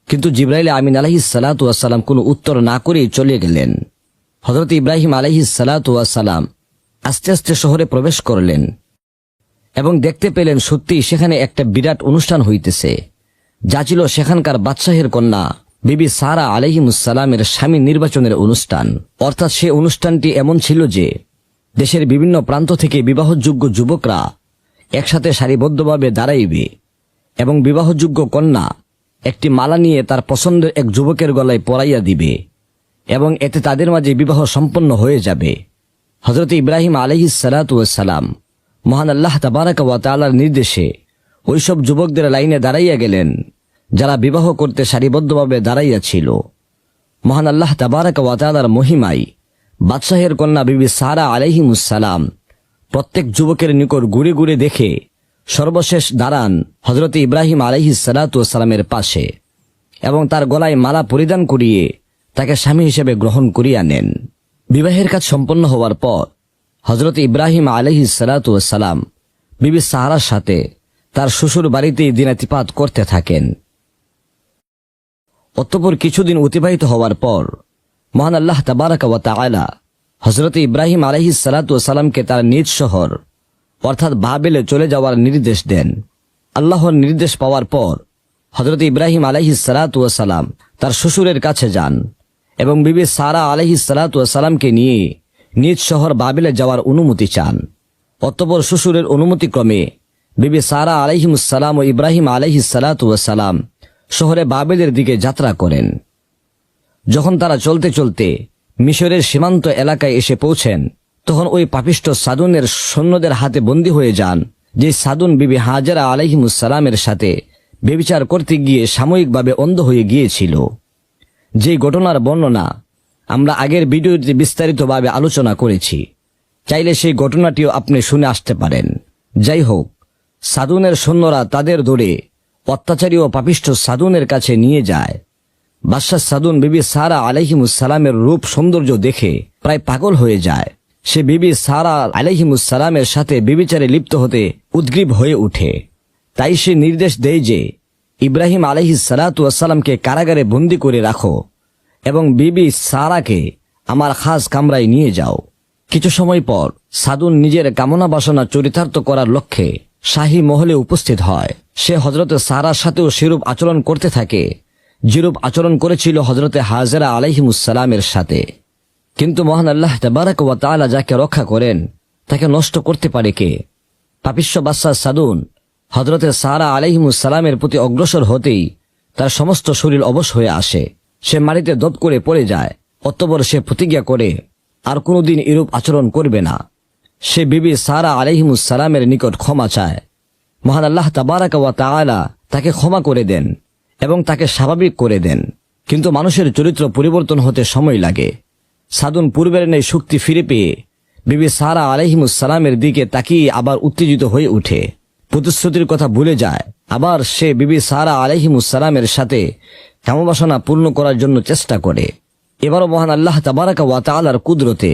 কিন্তু জিবরাইল আমিন আলাইহিস সালাতু ওয়াস সালাম কোনো উত্তর না করেই চলে গেলেন। হযরত ইব্রাহিম আলাইহিস সালাতু ওয়াস সালাম আস্তে আস্তে শহরে প্রবেশ করলেন এবং দেখতে পেলেন সত্যিই সেখানে একটা বিরাট অনুষ্ঠান হইতেছে, যা ছিল সেখানকার বাদশাহের কন্যা বিবি সারা আলাইহিমুস সালামের স্বামী নির্বাচনের অনুষ্ঠান। অর্থাৎ সে অনুষ্ঠানটি এমন ছিল যে দেশের বিভিন্ন প্রান্ত থেকে বিবাহযোগ্য যুবকরা একসাথে সারিবদ্ধভাবে দাঁড়াইবে এবং বিবাহযোগ্য কন্যা একটি মালা নিয়ে তার পছন্দের এক যুবকের গলায় পরাইয়া দিবে এবং এতে তাদের মাঝে বিবাহ সম্পন্ন হয়ে যাবে। হযরত ইব্রাহিম আলাইহিস সালাতু ওয়াস সালাম মহান আল্লাহ তাবারাক ওয়া তাআলার নির্দেশে ওইসব যুবকদের লাইনে দাঁড়াইয়া গেলেন যারা বিবাহ করতে সারিবদ্ধভাবে দাঁড়াইয়া ছিল। মহান আল্লাহ তাবারাক ওয়া তাআলার মহিমায় বাদশাহের কন্যা বিবি সারা আলাইহিমুস সালাম প্রত্যেক যুবকের নিকট ঘুরে ঘুরে দেখে সর্বশেষ দাঁড়ান হযরত ইব্রাহিম আলাইহিস সালাতু ওয়াস সালামের পাশে এবং তার গলায় মালা পরিধান করিয়ে তাকে স্বামী হিসেবে গ্রহণ করিয়া নেন। বিবাহের কাজ সম্পন্ন হওয়ার পর হযরত ইব্রাহিম আলাইহিস সালাতু ওয়াস সালাম বিবি সারার সাথে তার শ্বশুর বাড়িতেই দিনাতিপাত করতে থাকেন। অতঃপর কিছুদিন অতিবাহিত হওয়ার পর মহান আল্লাহ তাবারাকা ওয়া তাআলা হযরত ইব্রাহিম আলাইহিস সালাতু ওয়াস সালামকে তার নিজ শহর অর্থাৎ বাবেলে চলে যাওয়ার নির্দেশ দেন। আল্লাহর নির্দেশ পাওয়ার পর হযরত ইব্রাহিম আলাইহিস সালাতু ওয়াস সালাম তার শ্বশুরের কাছে যান এবং বিবি সারা আলাইহিস সালাতু ওয়াস সালামকে নিয়ে নিজ শহর বাবেলে যাওয়ার অনুমতি চান। অতঃপর শ্বশুরের অনুমতিক্রমে বিবি সারা আলাইহিমুস সালাম ও ইব্রাহিম আলাইহিস সালাতু ওয়াস সালাম শহরে বাবেলের দিকে যাত্রা করেন। যখন তারা চলতে চলতে মিশরের সীমান্ত এলাকায় এসে পৌঁছেন, তখন ওই পাপিষ্ঠ সাদুনের সৈন্যদের হাতে বন্দী হয়ে যান, যে সাদুন বিবি হাজেরা আলাইহিমুস সালামের সাথে ব্যভিচার করতে গিয়ে সাময়িকভাবে অন্ধ হয়ে গিয়েছিল। যে ঘটনার বর্ণনা আমরা আগের ভিডিওতে বিস্তারিতভাবে আলোচনা করেছি, চাইলে সেই ঘটনাটিও আপনি শুনে আসতে পারেন। যাই হোক, সাদুনের সৈন্যরা তাদের ধরে অত্যাচারী ও পাপিষ্ঠ সাদুনের কাছে নিয়ে যায়। বাদশাহ সাদুন বিবি সারা আলাইহিমুস সালামের রূপ সৌন্দর্য দেখে প্রায় পাগল হয়ে যায়। সে বিবি সারা আলাইহিমুস সালামের সাথে ব্যভিচারে লিপ্ত হতে উদ্গ্রীব হয়ে ওঠে। তাই সে নির্দেশ দেয় যে ইব্রাহিম আলাইহিস সালাতু ওয়াস সালামকে কারাগারে বন্দী করে রাখো এবং বিবি সারাকে আমার খাস কামরায় নিয়ে যাও। কিছু সময় পর সাদুন নিজের কামনা বাসনা চরিতার্থ করার লক্ষ্যে শাহী মহলে উপস্থিত হয়। সে হযরত সারার সাথেও সেরূপ আচরণ করতে থাকে যেরূপ আচরণ করেছিল হযরতে হাজেরা আলাইহিমুস সালামের সাথে। কিন্তু মহান আল্লাহ তাবারাক ওয়া তাআলা যাকে রক্ষা করেন তাকে নষ্ট করতে পারে কে? পাপিষ্ঠ বাদশাহ সাদুন হযরতে সারা আলাইহিমুস সালামের প্রতি অগ্রসর হতেই তার সমস্ত শরীর অবশ হয়ে আসে। সে মাটিতে দপ করে পড়ে যায়। অতঃপর সে প্রতিজ্ঞা করে আর কোনোদিন এরূপ আচরণ করবে না। সে বিবি সারা আলাইহিমুস সালামের নিকট ক্ষমা চায়। মহান আল্লাহ তাবারাক ওয়া তাআলা তাকে ক্ষমা করে দেন এবং তাকে স্বাভাবিক করে দেন। কিন্তু মানুষের চরিত্র পরিবর্তন হতে সময় লাগে। সাদুন পূর্বের ন্যায় শক্তি ফিরে পেয়ে বিবি সারা আলাইহিমুস সালামের দিকে তাকিয়ে আবার উত্তেজিত হয়ে ওঠে। প্রতিশ্রুতির কথা ভুলে যায়। আবার সে বিবি সারা আলাইহিমুস সালামের সাথে কামবাসনা পূর্ণ করার জন্য চেষ্টা করে। এবারও মহান আল্লাহ তাবারাকা ওয়া তাআলার কুদরতে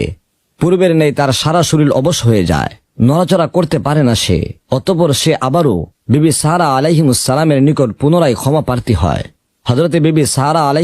পূর্বের ন্যায় তার সারা শরীর অবশ হয়ে যায়, নড়াচড়া করতে পারে না সে। অতঃপর সে আবারও বিবি সারা আলাইহিমুস সালামের নিকট পুনরায় ক্ষমা প্রার্থী হয়। হযরতে বিবি সারা আলাইহিস